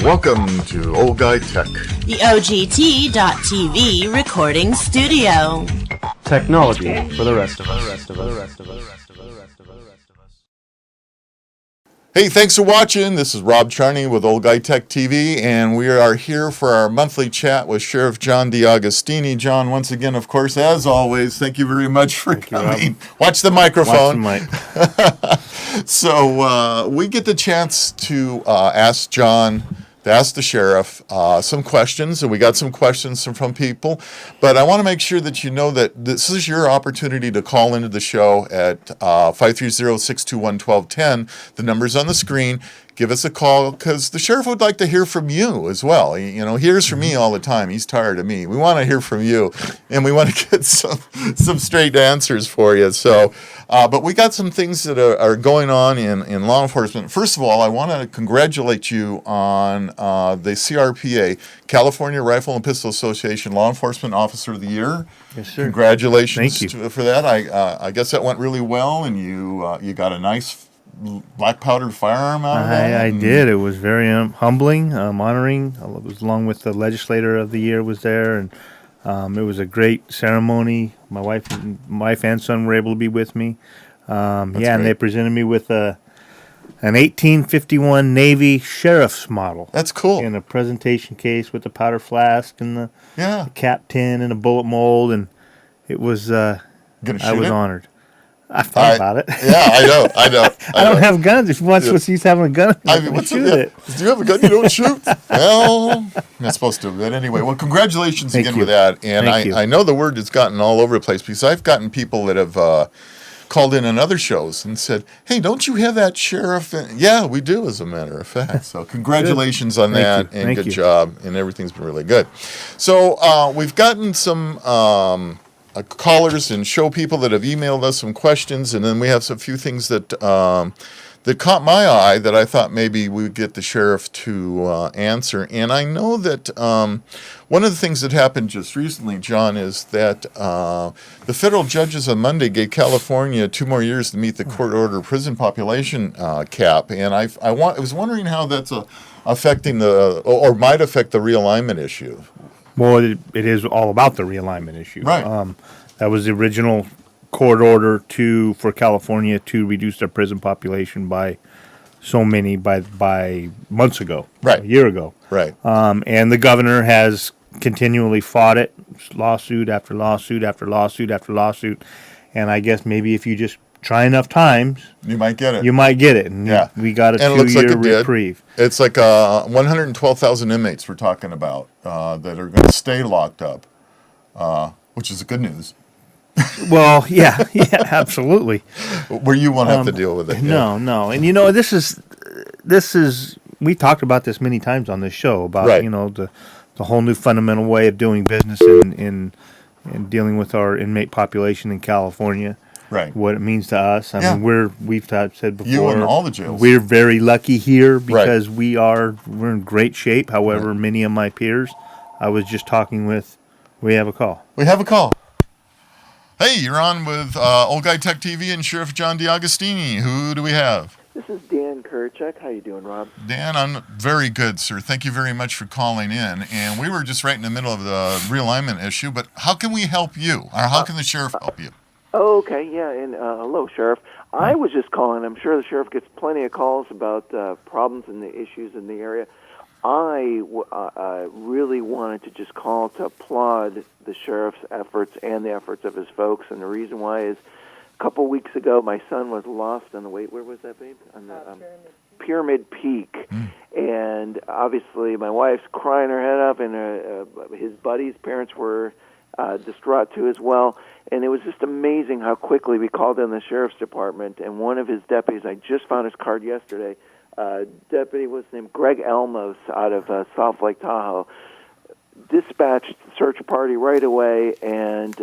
Welcome to Old Guy Tech, the OGT.TV recording studio. Technology for the rest of us. Hey, thanks for watching. This is Rob Charney with Old Guy Tech TV, and we are here for our monthly chat with Sheriff John DeAugustini. John, once again, of course, as always, thank you very much for coming. Watch the microphone. Watch the mic. So we get the chance to ask the sheriff some questions, and we got some questions from people, but I want to make sure that you know that this is your opportunity to call into the show at 530-621-1210. The number's on the screen. Give us a call, because the sheriff would like to hear from you as well. He hears from me all the time. He's tired of me. We want to hear from you, and we want to get some straight answers for you. So, but we got some things that are going on in law enforcement. First of all, I want to congratulate you on the CRPA, California Rifle and Pistol Association Law Enforcement Officer of the Year. Yes, sir. Congratulations. Thank you. For that. I guess that went really well, and you got a nice black powdered firearm out of that? I did. It was very humbling, honoring. I was along with the legislator of the year was there, and it was a great ceremony. My wife and son were able to be with me. And they presented me with an 1851 Navy Sheriff's model. That's cool. In a presentation case with the powder flask and the cap tin and a bullet mold, and it was. I was honored. I thought about it. Yeah, I know. I don't have guns. If once he's having a gun, shoot it. Do you have a gun you don't shoot? Well, not supposed to. But anyway, well, congratulations again with that. And I know the word has gotten all over the place, because I've gotten people that have called in on other shows and said, hey, don't you have that sheriff? Yeah, we do, as a matter of fact. So congratulations on that, and good job. And everything's been really good. So we've gotten some callers and show people that have emailed us some questions, and then we have a few things that that caught my eye that I thought maybe we would get the sheriff to answer. And I know that one of the things that happened just recently, John, is that the federal judges on Monday gave California 2 more years to meet the court-ordered prison population cap, and I was wondering how that's affecting or might affect the realignment issue. Well, it is all about the realignment issue. Right. That was the original court order for California to reduce their prison population by so many by months ago, right, a year ago. Right. And the governor has continually fought it, lawsuit after lawsuit after lawsuit after lawsuit. And I guess maybe if you just try enough times, you might get it. And we got a 2-year reprieve. It's like 112,000 inmates we're talking about that are going to stay locked up, which is good news. Well, yeah, absolutely. Where you won't have to deal with it. No. And this is we talked about this many times on this show about the whole new fundamental way of doing business in dealing with our inmate population in California. Right. What it means to us. I mean, we've said before. You and all the jails. We're very lucky here because we're in great shape. However, many of my peers, I was just talking with, we have a call. Hey, you're on with Old Guy Tech TV and Sheriff John DeAugustini. Who do we have? This is Dan Kurchek. How you doing, Rob? Dan, I'm very good, sir. Thank you very much for calling in. And we were just right in the middle of the realignment issue, but how can we help you? Or how can the sheriff help you? Okay, and hello, Sheriff. I was just calling. I'm sure the sheriff gets plenty of calls about problems and the issues in the area. I really wanted to just call to applaud the sheriff's efforts and the efforts of his folks. And the reason why is a couple weeks ago, my son was lost on the where was that, babe? On the Pyramid Peak. And obviously my wife's crying her head off, and his buddies' parents were distraught too as well. And it was just amazing how quickly we called in the sheriff's department, and one of his deputies, I just found his card yesterday, deputy was named Greg Elmos out of South Lake Tahoe, dispatched the search party right away, and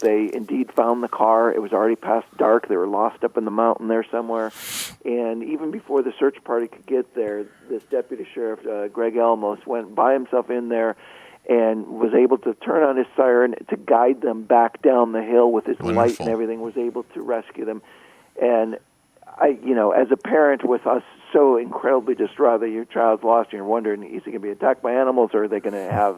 they indeed found the car. It was already past dark. They were lost up in the mountain there somewhere. And even before the search party could get there, this deputy sheriff, Greg Elmos, went by himself in there and was able to turn on his siren to guide them back down the hill with his light and everything, was able to rescue them. And I, as a parent with us so incredibly distraught that your child's lost, and you're wondering, is he going to be attacked by animals, or are they going to have,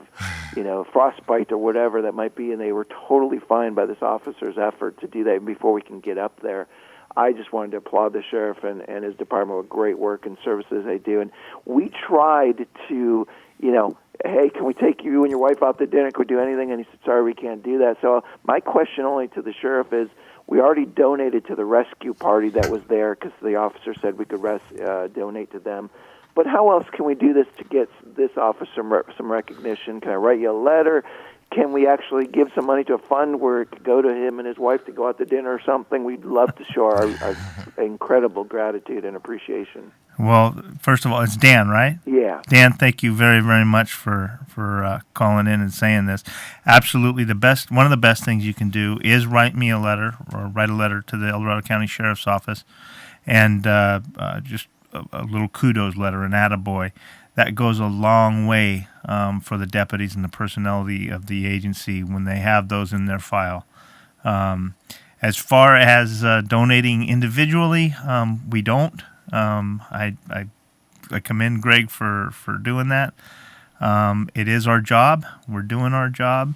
frostbite or whatever that might be? And they were totally fine by this officer's effort to do that before we can get up there. I just wanted to applaud the sheriff and his department with great work and services they do. And we tried to, hey, can we take you and your wife out to dinner? Can we do anything? And he said, sorry, we can't do that. So my question only to the sheriff is, we already donated to the rescue party that was there because the officer said we could donate to them. But how else can we do this to get this officer some recognition? Can I write you a letter? Can we actually give some money to a fund where it could go to him and his wife to go out to dinner or something? We'd love to show our incredible gratitude and appreciation. Well, first of all, it's Dan, right? Yeah. Dan, thank you very, very much for calling in and saying this. Absolutely, one of the best things you can do is write me a letter or write a letter to the El Dorado County Sheriff's Office, and just a little kudos letter, an attaboy. That goes a long way for the deputies and the personnel of the agency when they have those in their file. As far as donating individually, we don't. I commend Greg for doing that. It is our job. We're doing our job.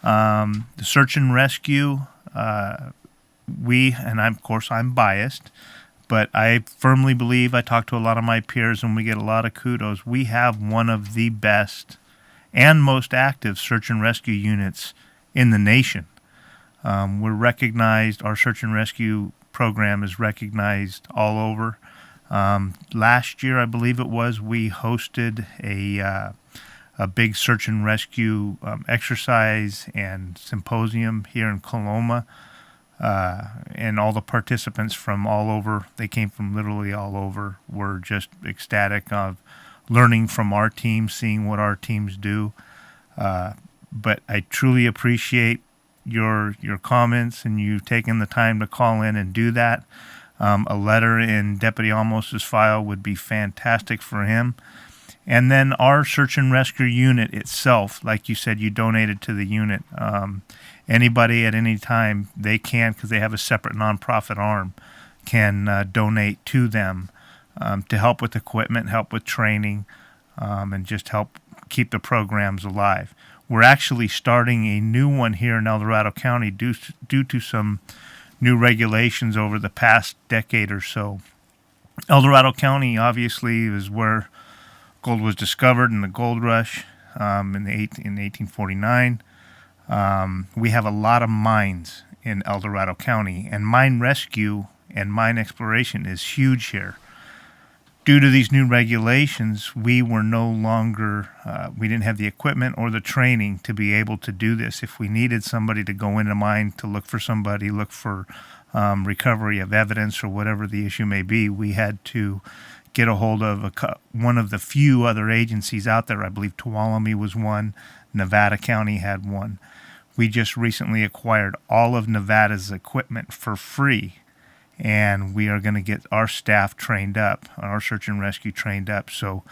The search and rescue, I'm biased, but I firmly believe, I talk to a lot of my peers and we get a lot of kudos. We have one of the best and most active search and rescue units in the nation. We're recognized, our search and rescue program is recognized all over. Last year, I believe it was, we hosted a big search and rescue exercise and symposium here in Coloma. And all the participants from all over, they came from literally all over, were just ecstatic of learning from our team, seeing what our teams do. But I truly appreciate your comments and you taking the time to call in and do that. A letter in Deputy Almos's file would be fantastic for him. And then our search and rescue unit itself, like you said, you donated to the unit. Anybody at any time, they can, because they have a separate nonprofit arm, can donate to them to help with equipment, help with training, and just help keep the programs alive. We're actually starting a new one here in El Dorado County due to some new regulations over the past decade or so. El Dorado County obviously is where gold was discovered in the gold rush in 1849. We have a lot of mines in El Dorado County, and mine rescue and mine exploration is huge here. Due to these new regulations, we were no longer, we didn't have the equipment or the training to be able to do this. If we needed somebody to go into a mine to look for somebody, look for recovery of evidence or whatever the issue may be, we had to get a hold of one of the few other agencies out there. I believe Tuolumne was one. Nevada County had one. We just recently acquired all of Nevada's equipment for free, and we are going to get our staff trained up, our search and rescue trained up. So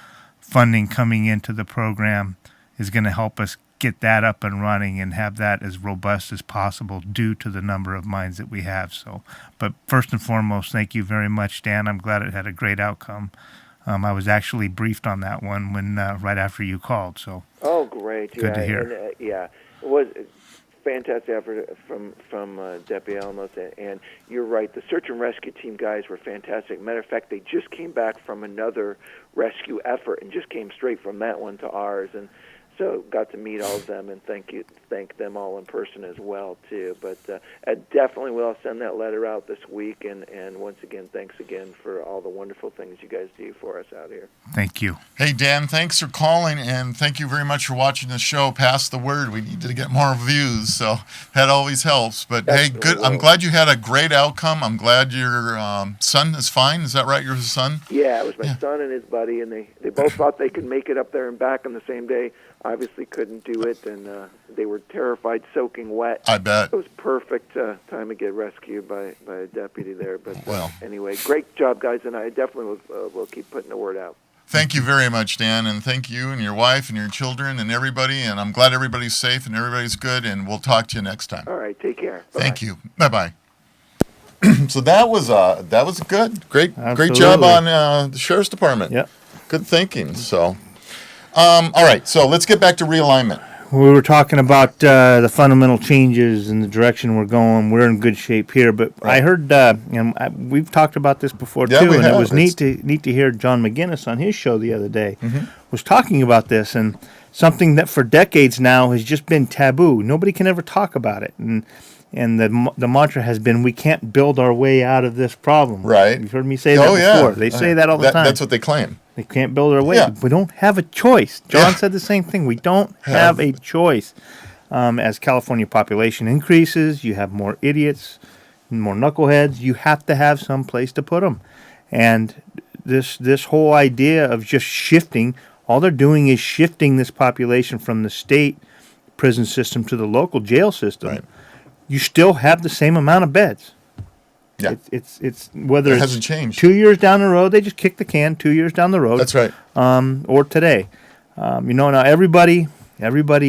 funding coming into the program is going to help us get that up and running and have that as robust as possible due to the number of mines that we have. So, but first and foremost, thank you very much, Dan. I'm glad it had a great outcome. I was actually briefed on that one when right after you called. So, oh, great! Good to hear. And, it was a fantastic effort from Deputy Almos, and you're right. The search and rescue team guys were fantastic. Matter of fact, they just came back from another rescue effort and just came straight from that one to ours, and so got to meet all of them and thank them all in person as well too. But I definitely will send that letter out this week. And once again, thanks again for all the wonderful things you guys do for us out here. Thank you. Hey, Dan, thanks for calling, and thank you very much for watching the show. Pass the word. We need to get more views, so that always helps. But hey, good. I'm glad you had a great outcome. I'm glad your son is fine. Is that right, your son? Yeah, it was my son and his buddy, and they both thought they could make it up there and back on the same day. Obviously couldn't do it, and they were terrified, soaking wet. I bet. It was perfect time to get rescued by a deputy there. But well, anyway, great job, guys, and I definitely will keep putting the word out. Thank you very much, Dan, and thank you and your wife and your children and everybody, and I'm glad everybody's safe and everybody's good, and we'll talk to you next time. All right, take care. Bye-bye. Thank you. Bye-bye. So that was good, great Absolutely. job on the sheriff's department. Yep. Good thinking. So, all right. So let's get back to realignment. We were talking about the fundamental changes and the direction we're going. We're in good shape here, but I heard, we've talked about this before Yeah, too, we and have. it was neat to hear John McGinnis on his show the other day was talking about this, and something that for decades now has just been taboo. Nobody can ever talk about it, and the mantra has been, we can't build our way out of this problem. Right. You've heard me say that before. They say that all the time. That's what they claim. They can't build our way. Yeah. We don't have a choice. John Yeah. said the same thing. We don't have a choice. As California population increases, you have more idiots, more knuckleheads. You have to have some place to put them. And this whole idea of just shifting, all they're doing is shifting this population from the state prison system to the local jail system. Right. You still have the same amount of beds. Yeah. It's whether It it's hasn't changed. 2 years down the road, they just kick the can 2 years down the road. That's right. Or today. Now everybody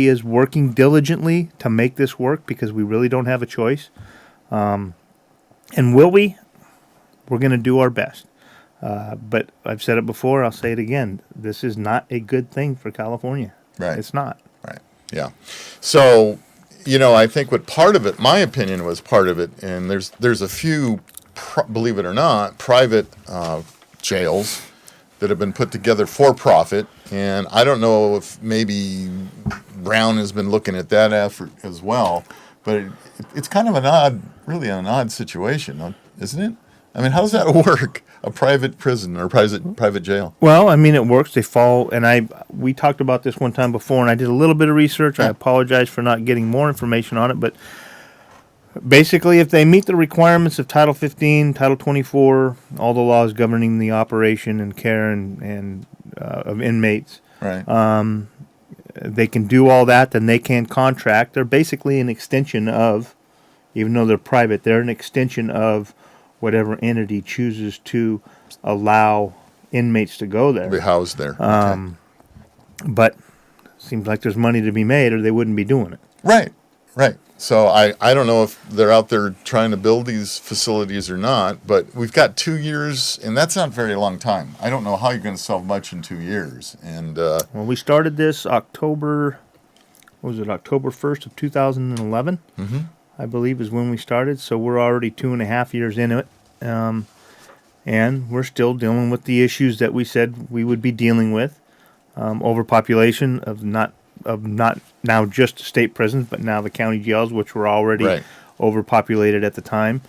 is working diligently to make this work because we really don't have a choice. And will we? We're going to do our best. But I've said it before, I'll say it again. This is not a good thing for California. Right. It's not. Right. Yeah. So, I think what part of it, my opinion was part of it, and there's a few, believe it or not, private jails that have been put together for profit, and I don't know if maybe Brown has been looking at that effort as well, but it's kind of an odd situation, isn't it? I mean, how does that work? A private prison or private jail? Well, I mean, it works. They fall, and we talked about this one time before, and I did a little bit of research. I apologize for not getting more information on it, but basically, if they meet the requirements of Title 15, Title 24, all the laws governing the operation and care and of inmates, Right. they can do all that, then they can contract. They're basically an extension of, even though they're private, they're an extension of whatever entity chooses to allow inmates to go there. Be housed there. But seems like there's money to be made, or they wouldn't be doing it. Right. So I don't know if they're out there trying to build these facilities or not, but we've got 2 years, and that's not a very long time. I don't know how you're going to solve much in 2 years. And Well, we started this October 1st of 2011, I believe is when we started. So we're already 2.5 years into it. And we're still dealing with the issues that we said we would be dealing with. Overpopulation of not now just state prisons, but now the county jails, which were already overpopulated at the time.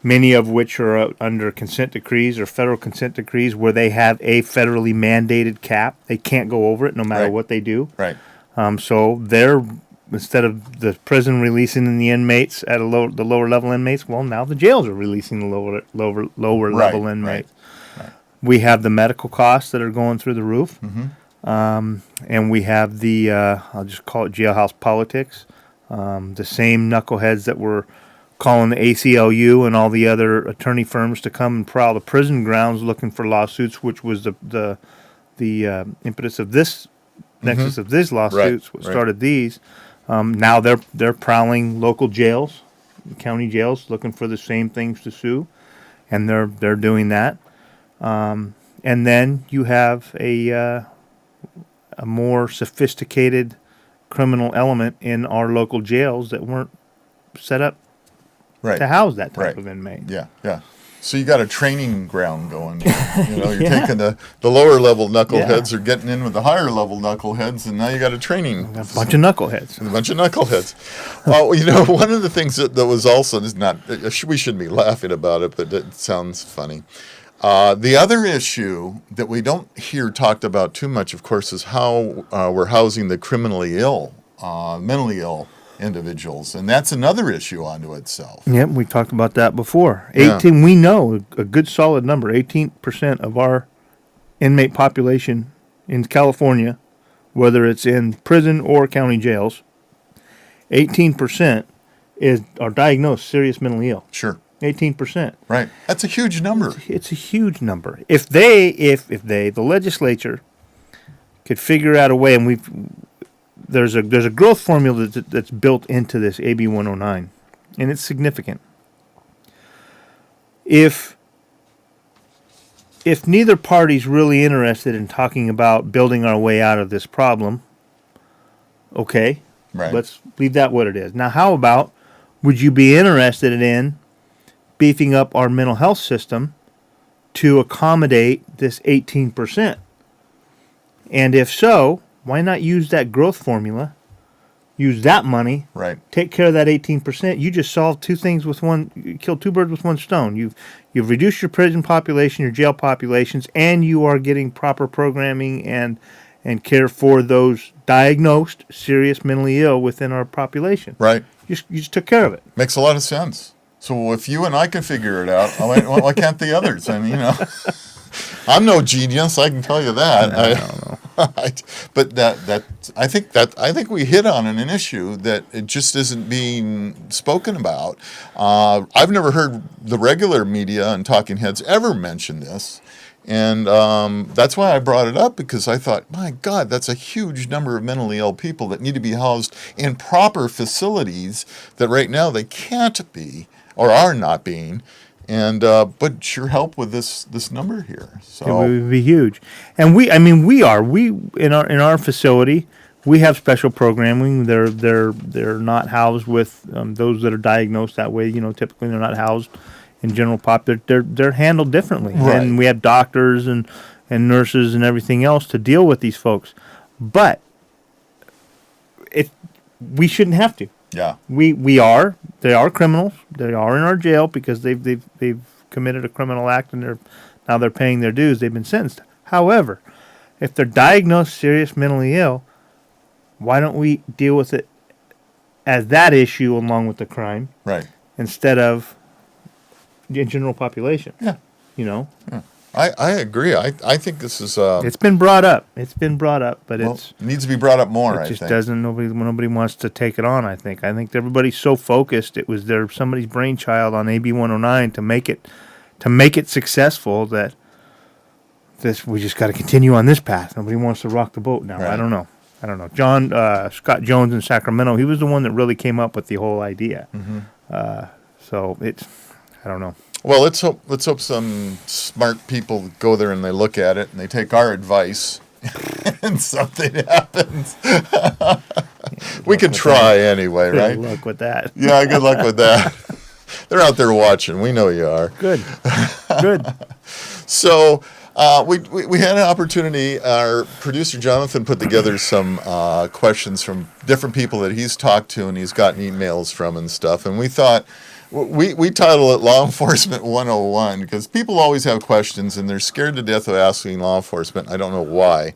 Many of which are under consent decrees or federal consent decrees where they have a federally mandated cap. They can't go over it no matter what they do. Right. So they're, instead of the prison releasing the inmates at the lower level inmates, well, now the jails are releasing the lower level inmates. Right. We have the medical costs that are going through the roof. And we have the, I'll just call it jailhouse politics. The same knuckleheads that were calling the ACLU and all the other attorney firms to come and prowl the prison grounds looking for lawsuits, which was the impetus of this nexus of these lawsuits, what started these. Now they're prowling local jails, county jails, looking for the same things to sue, and they're doing that. And then you have a more sophisticated criminal element in our local jails that weren't set up to house that type of inmate. Yeah. So you got a training ground going. You're taking the lower level knuckleheads are getting in with the higher level knuckleheads, and now you got a training. A bunch of knuckleheads. Well, one of the things that was also is not. We shouldn't be laughing about it, but it sounds funny. The other issue that we don't hear talked about too much, of course, is how we're housing the criminally ill, mentally ill individuals, and that's another issue unto itself. Yep, we talked about that before. 18, we know a good solid number, 18% of our inmate population in California, whether it's in prison or county jails, 18% are diagnosed serious mentally ill. Sure. 18%. Right. That's a huge number. It's a huge number. If the legislature could figure out a way, and there's a growth formula that's built into this AB 109, and it's significant. if neither party's really interested in talking about building our way out of this problem, okay, Right. let's leave that what it is. Now, how about, would you be interested in beefing up our mental health system to accommodate this 18%? And if so, why not use that growth formula? Use that money. Right. Take care of that 18%. You just solved two things with one. You killed two birds with one stone. You've reduced your prison population, your jail populations, and you are getting proper programming and care for those diagnosed serious mentally ill within our population. Right. You just took care of it. Makes a lot of sense. So if you and I can figure it out, why can't the others? I mean, I'm no genius. I can tell you that. I don't know. But I think we hit on an issue that it just isn't being spoken about. I've never heard the regular media and talking heads ever mention this. And that's why I brought it up, because I thought, my God, that's a huge number of mentally ill people that need to be housed in proper facilities that right now they can't be or are not being. And but your help with this number here, so It would be huge. And we in our facility, we have special programming. They're not housed with those that are diagnosed that way. Typically they're not housed in general pop. They're handled differently. Right. And we have doctors and nurses and everything else to deal with these folks. But we shouldn't have to. yeah, They are criminals. They are in our jail because they've committed a criminal act, and they're paying their dues. They've been sentenced. However, if they're diagnosed serious mentally ill, why don't we deal with it as that issue along with the crime right. instead of in general population? Yeah. Yeah. I agree. I think this is It's been brought up. But it needs to be brought up more. it just doesn't. Nobody wants to take it on. I think everybody's so focused. It was somebody's brainchild on AB 109 to make it successful that we just got to continue on this path. Nobody wants to rock the boat now. Right. I don't know. John Scott Jones in Sacramento. He was the one that really came up with the whole idea. Mm-hmm. So I don't know. Well, let's hope some smart people go there and they look at it and they take our advice and something happens. We could try anyway, right? Good luck with that. Yeah, good luck with that. They're out there watching. We know you are. Good. So we had an opportunity. Our producer Jonathan put together some questions from different people that he's talked to and he's gotten emails from and stuff. And we thought we title it Law Enforcement 101 because people always have questions and they're scared to death of asking law enforcement. I don't know why.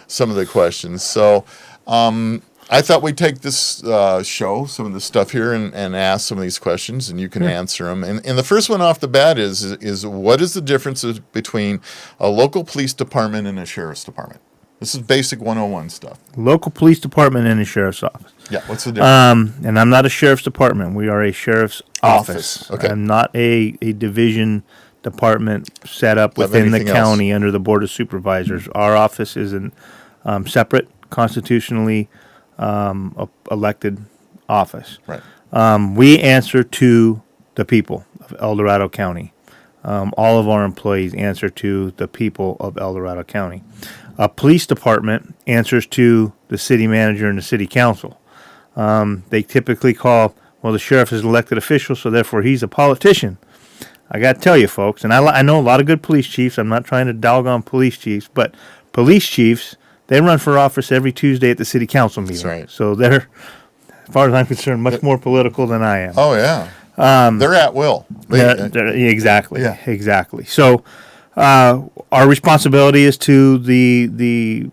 Some of the questions. So I thought we'd take this show, some of the stuff here, and ask some of these questions, and you can answer them. And the first one off the bat is what is the difference between a local police department and a sheriff's department? This is basic 101 stuff. Local police department and a sheriff's office. Yeah, what's the difference? And I'm not a sheriff's department. We are a sheriff's office. Okay. I'm not a division department set up within the anything county under the Board of Supervisors. Our office is a separate, constitutionally elected office. Right. We answer to the people of El Dorado County. All of our employees answer to the people of El Dorado County. A police department answers to the city manager and the city council. They typically call, the sheriff is an elected official, so therefore he's a politician. I got to tell you, folks, and I know a lot of good police chiefs. I'm not trying to dog on police chiefs, but police chiefs, they run for office every Tuesday at the city council meeting. That's right. So they're, as far as I'm concerned, much more political than I am. Oh, yeah. They're at will. Exactly. Yeah. Exactly. So our responsibility is to the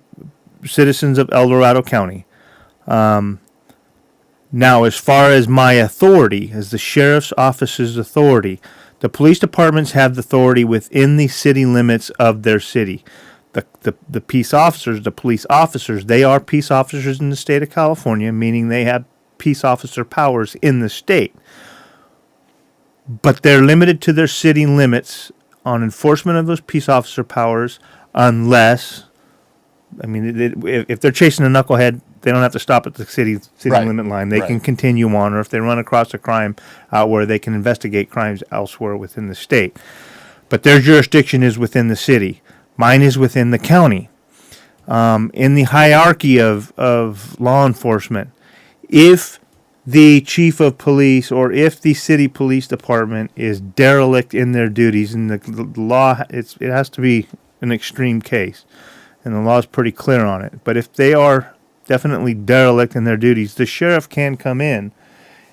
citizens of El Dorado County. Now, as far as my authority, as the sheriff's office's authority, the police departments have the authority within the city limits of their city. The peace officers, the police officers, they are peace officers in the state of California, meaning they have peace officer powers in the state. But they're limited to their city limits on enforcement of those peace officer powers unless, if they're chasing a knucklehead, They don't have to stop at the city Right. limit line. They Right. can continue on, or if they run across a crime out where they can investigate crimes elsewhere within the state. But their jurisdiction is within the city. Mine is within the county. In the hierarchy of law enforcement, if the chief of police or if the city police department is derelict in their duties, and the law, it has to be an extreme case, and the law is pretty clear on it. But if they are definitely derelict in their duties, the sheriff can come in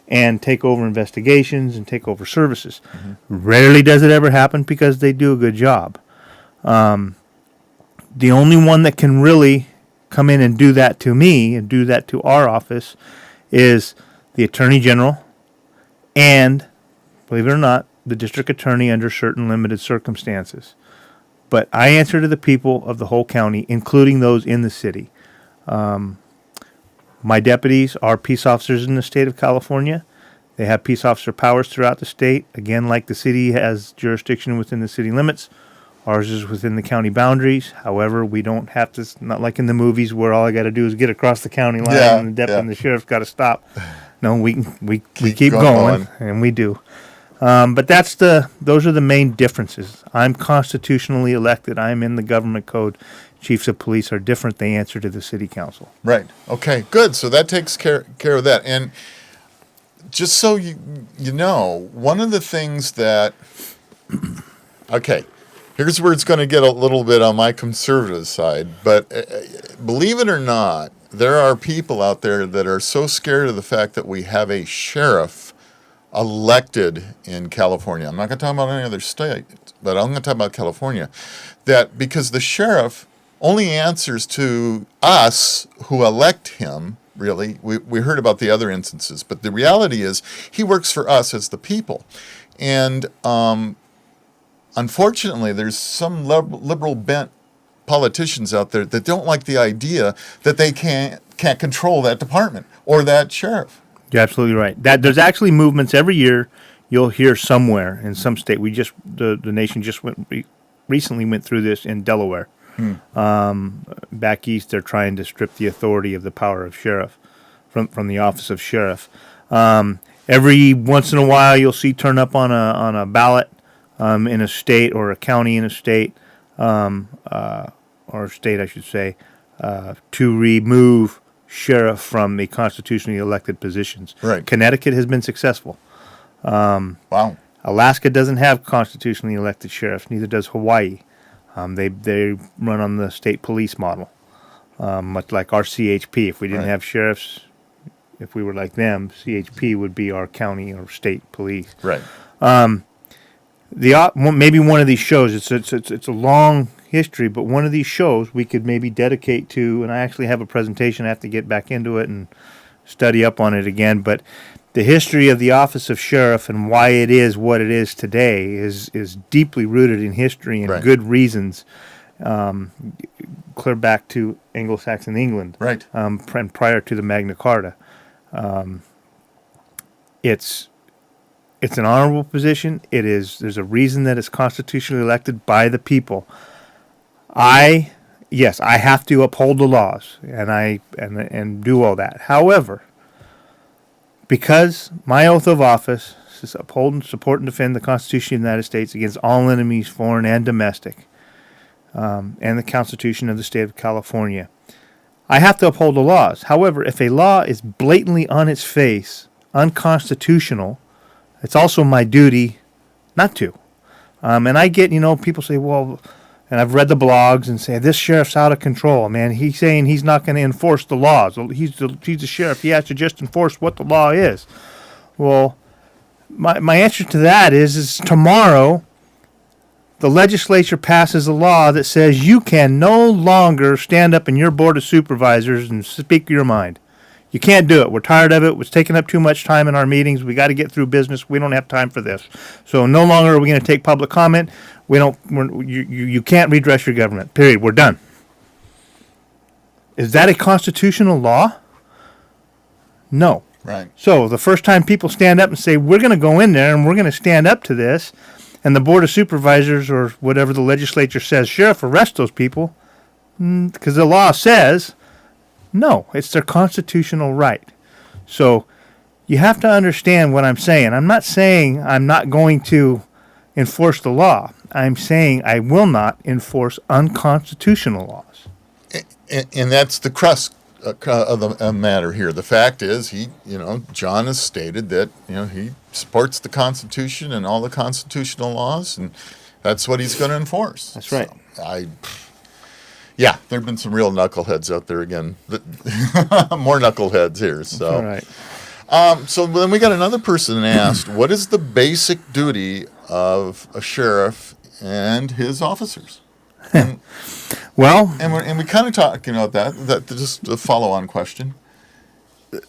and take over investigations and take over services. Rarely does it ever happen because they do a good job. The only one that can really come in and do that to me and do that to our office is the Attorney General and, believe it or not, the District Attorney under certain limited circumstances. But I answer to the people of the whole county, including those in the city. My deputies are peace officers in the state of California. They have peace officer powers throughout the state. Again, like the city has jurisdiction within the city limits, ours is within the county boundaries. However, we don't have to, not like in the movies where all I got to do is get across the county line and the sheriff's got to stop. No, we keep going, and we do. But those are the main differences. I'm constitutionally elected. I'm in the government code. Chiefs of police are different. They answer to the city council. Right. Okay, good. So that takes care of that. And just so you know, one of the things that, okay, here's where it's going to get a little bit on my conservative side, but believe it or not, there are people out there that are so scared of the fact that we have a sheriff elected in California. I'm not going to talk about any other state, but I'm going to talk about California, that because the sheriff only answers to us who elect him. Really, we heard about the other instances, but the reality is he works for us as the people. And unfortunately, there's some liberal bent politicians out there that don't like the idea that they can't control that department or that sheriff. You're absolutely right. There's actually movements every year. You'll hear somewhere in some state. The nation just recently went through this in Delaware. Back east, they're trying to strip the authority of the power of sheriff from the office of sheriff. Every once in a while, you'll see turn up on a ballot in a state or a county in a state, or a state, I should say, to remove sheriff from the constitutionally elected positions. Right. Connecticut has been successful. Wow. Alaska doesn't have constitutionally elected sheriffs. Neither does Hawaii. They run on the state police model, much like our CHP. If we didn't have sheriffs, if we were like them, CHP would be our county or state police. Right. Maybe one of these shows. It's a long history, but one of these shows we could maybe dedicate to. And I actually have a presentation. I have to get back into it and study up on it again. But the history of the office of sheriff and why it is what it is today is deeply rooted in history and good reasons, clear back to Anglo-Saxon England, and prior to the Magna Carta. It's an honorable position. There's a reason that it's constitutionally elected by the people. I have to uphold the laws and do all that. However, because my oath of office is uphold, support, and defend the Constitution of the United States against all enemies, foreign and domestic, and the Constitution of the State of California, I have to uphold the laws. However, if a law is blatantly on its face unconstitutional, it's also my duty not to. And I get, people say, well, and I've read the blogs and say, this sheriff's out of control, man. He's saying he's not going to enforce the laws. He's the sheriff. He has to just enforce what the law is. Well, my answer to that is tomorrow the legislature passes a law that says you can no longer stand up in your board of supervisors and speak your mind. You can't do it. We're tired of it. It's taking up too much time in our meetings. We got to get through business. We don't have time for this. So no longer are we going to take public comment. You can't redress your government. Period. We're done. Is that a constitutional law? No. Right. So the first time people stand up and say, we're going to go in there and we're going to stand up to this, and the board of supervisors or whatever the legislature says, sheriff, arrest those people, because the law says No, it's their constitutional right. So you have to understand what I'm saying. I'm not saying I'm not going to enforce the law. I'm saying I will not enforce unconstitutional laws. And that's the crux of the matter here. The fact is, John has stated that, he supports the Constitution and all the constitutional laws, and that's what he's going to enforce. That's right. So there have been some real knuckleheads out there again. More knuckleheads here. So. All right. So then we got another person asked, what is the basic duty of a sheriff and his officers? And, we kind of talk, that just a follow-on question.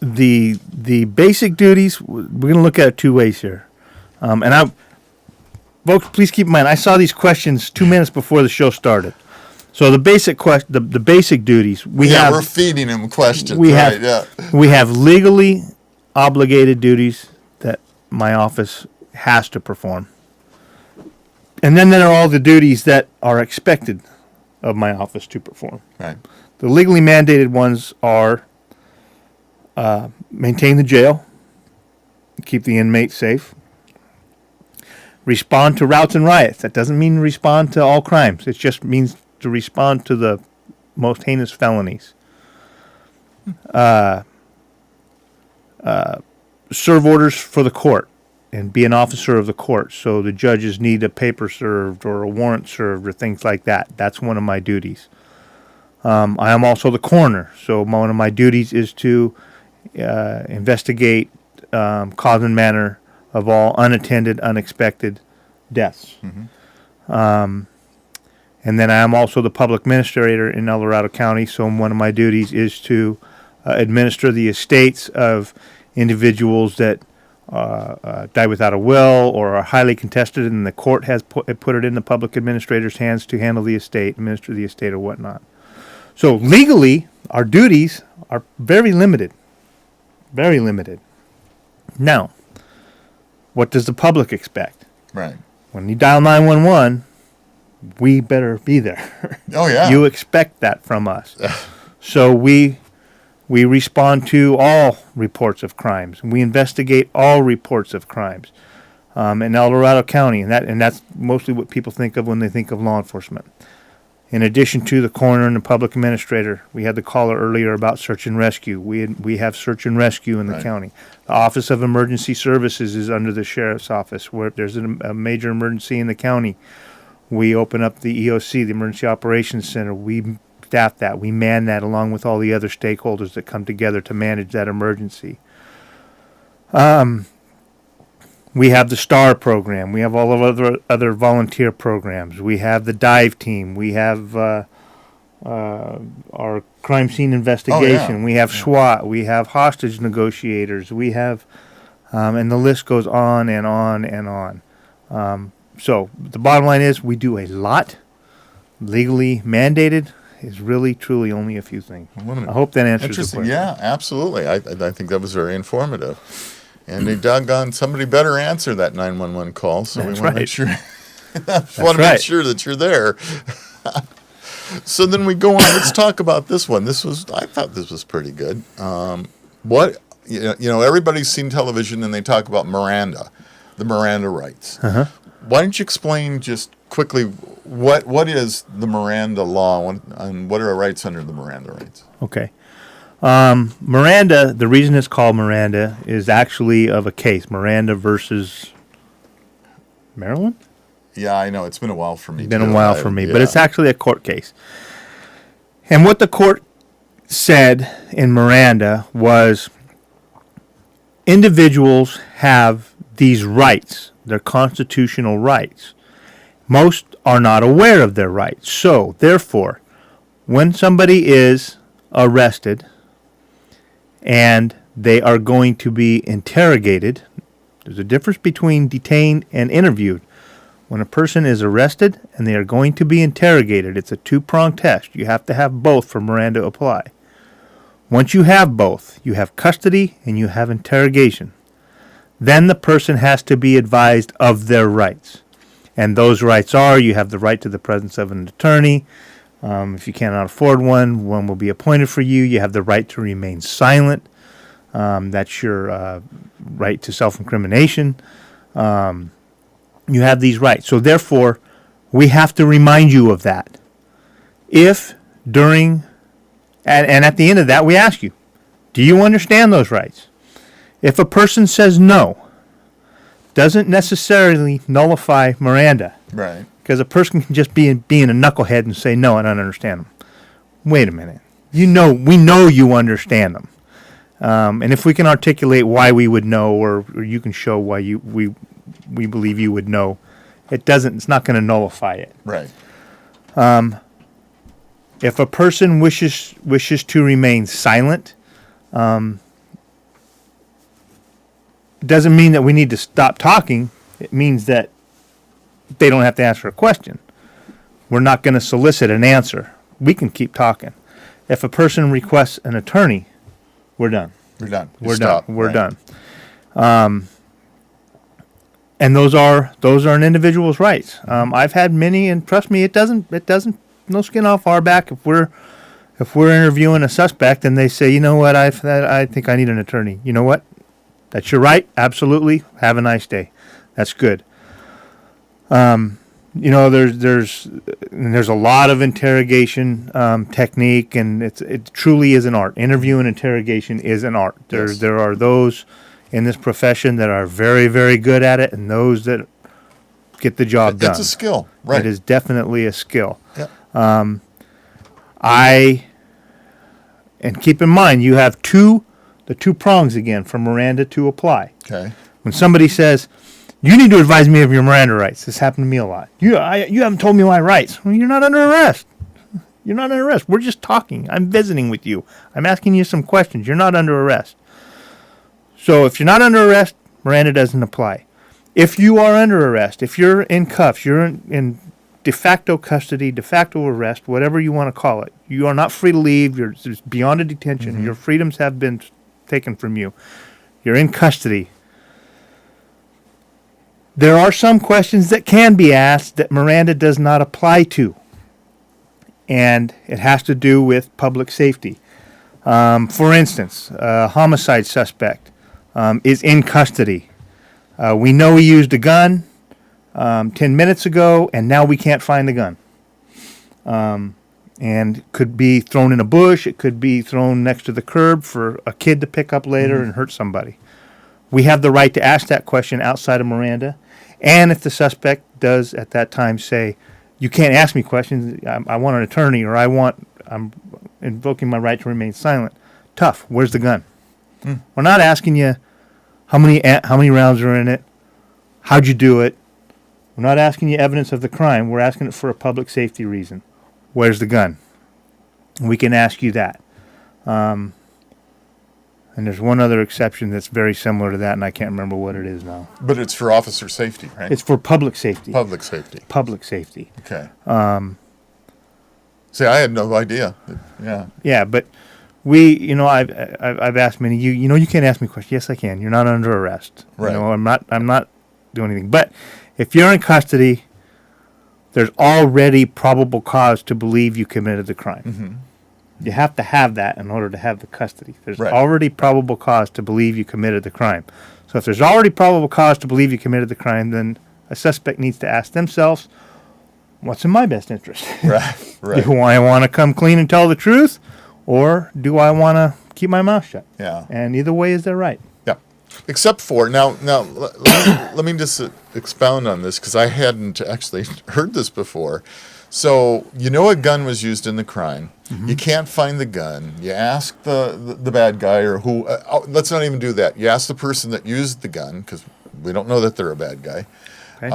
The basic duties, we're going to look at it two ways here. Folks, please keep in mind, I saw these questions 2 minutes before the show started. So the basic the basic duties we're feeding him questions. We have legally obligated duties that my office has to perform. And then there are all the duties that are expected of my office to perform. Right. The legally mandated ones are maintain the jail, keep the inmates safe, respond to routes and riots. That doesn't mean respond to all crimes. It just means to respond to the most heinous felonies. Serve orders for the court and be an officer of the court. So the judges need a paper served or a warrant served or things like that. That's one of my duties. I am also the coroner. So one of my duties is to investigate cause and manner of all unattended, unexpected deaths. Mm-hmm. And then I am also the public administrator in El Dorado County. So one of my duties is to administer the estates of individuals that die without a will or are highly contested, and the court has put it in the public administrator's hands to handle the estate, administer the estate or whatnot. So legally, our duties are very limited. Very limited. Now, what does the public expect? Right. When you dial 911, we better be there. Oh, yeah. You expect that from us. So we respond to all reports of crimes. We investigate all reports of crimes in El Dorado County, and that's mostly what people think of when they think of law enforcement. In addition to the coroner and the public administrator, we had the caller earlier about search and rescue. We have search and rescue in the county. The Office of Emergency Services is under the sheriff's office. Where if there's a major emergency in the county, we open up the EOC, the Emergency Operations Center. We staff that. We man that along with all the other stakeholders that come together to manage that emergency. We have the STAR program. We have all of other volunteer programs. We have the dive team. We have our crime scene investigation. We have SWAT. We have hostage negotiators. We have, and the list goes on and on and on. So the bottom line is we do a lot. Legally mandated is really, truly only a few things. I hope that answers the question. Yeah, absolutely. I think that was very informative. And they doggone somebody better answer that 911 call. So we want to make sure. Make sure that you're there. So then we go on. Let's talk about this one. I thought this was pretty good. Everybody's seen television and they talk about Miranda, the Miranda rights. Uh-huh. Why don't you explain just quickly what is the Miranda law and what are our rights under the Miranda rights? Okay. Miranda, the reason it's called Miranda is actually of a case, Miranda versus Maryland? Yeah, I know. It's been a while for me. But it's actually a court case. And what the court said in Miranda was individuals have these rights, their constitutional rights. Most are not aware of their rights. So, therefore, when somebody is arrested and they are going to be interrogated, there's a difference between detained and interviewed. When a person is arrested and they are going to be interrogated, it's a two-pronged test. You have to have both for Miranda to apply. Once you have both, you have custody and you have interrogation. Then the person has to be advised of their rights. And those rights are, you have the right to the presence of an attorney, If you cannot afford one will be appointed for you. You have the right to remain silent. That's your right to self-incrimination. You have these rights. So therefore, we have to remind you of that. If during, and at the end of that, we ask you, do you understand those rights? If a person says no, doesn't necessarily nullify Miranda. Right. Because a person can just be a knucklehead and say, no, I don't understand them. Wait a minute. We know you understand them. And if we can articulate why we would know, or you can show why we believe you would know, it's not going to nullify it. Right. If a person wishes to remain silent, doesn't mean that we need to stop talking. It means that they don't have to answer a question. We're not going to solicit an answer. We can keep talking. If a person requests an attorney, we're done. We're done. We're done. We're done. And those are an individual's rights. I've had many, and trust me, it doesn't no skin off our back if we're interviewing a suspect and they say, you know what, I think I need an attorney. You know what? That's your right. Absolutely. Have a nice day. That's good. There's a lot of interrogation technique, and it truly is an art. Interview and interrogation is an art. There are those in this profession that are very, very good at it, and those that get the job done. It's a skill, right? It is definitely a skill. Yep. And keep in mind, you have the two prongs again for Miranda to apply. Okay. When somebody says, you need to advise me of your Miranda rights. This happened to me a lot. You haven't told me my rights. Well, you're not under arrest. You're not under arrest. We're just talking. I'm visiting with you. I'm asking you some questions. You're not under arrest. So if you're not under arrest, Miranda doesn't apply. If you are under arrest, if you're in cuffs, you're in de facto custody, de facto arrest, whatever you want to call it, you are not free to leave. You're just beyond a detention. Mm-hmm. Your freedoms have been taken from you. You're in custody. There are some questions that can be asked that Miranda does not apply to, and it has to do with public safety. For instance, a homicide suspect is in custody. We know he used a gun 10 minutes ago, and now we can't find the gun. And it could be thrown in a bush. It could be thrown next to the curb for a kid to pick up later and hurt somebody. We have the right to ask that question outside of Miranda. And if the suspect does at that time say, you can't ask me questions, I want an attorney, or I'm invoking my right to remain silent. Tough. Where's the gun? We're not asking you how many rounds are in it, how'd you do it. We're not asking you evidence of the crime. We're asking it for a public safety reason. Where's the gun? We can ask you that. And there's one other exception that's very similar to that, and I can't remember what it is now. But it's for officer safety, right? It's for public safety. Public safety. Public safety. Okay. See, I had no idea. Yeah. Yeah, but I've asked many. You can't ask me questions. Yes, I can. You're not under arrest. Right. I'm not doing anything. But if you're in custody, there's already probable cause to believe you committed the crime. Mm-hmm. You have to have that in order to have the custody. There's already probable cause to believe you committed the crime. So if there's already probable cause to believe you committed the crime, then a suspect needs to ask themselves, what's in my best interest? Right. Do I want to come clean and tell the truth, or do I want to keep my mouth shut? Yeah. And either way is their right. Yeah. Except for, now let me just expound on this, because I hadn't actually heard this before. So, a gun was used in the crime. Mm-hmm. You can't find the gun. You ask the bad guy, or who, let's not even do that. You ask the person that used the gun, because we don't know that they're a bad guy. Okay.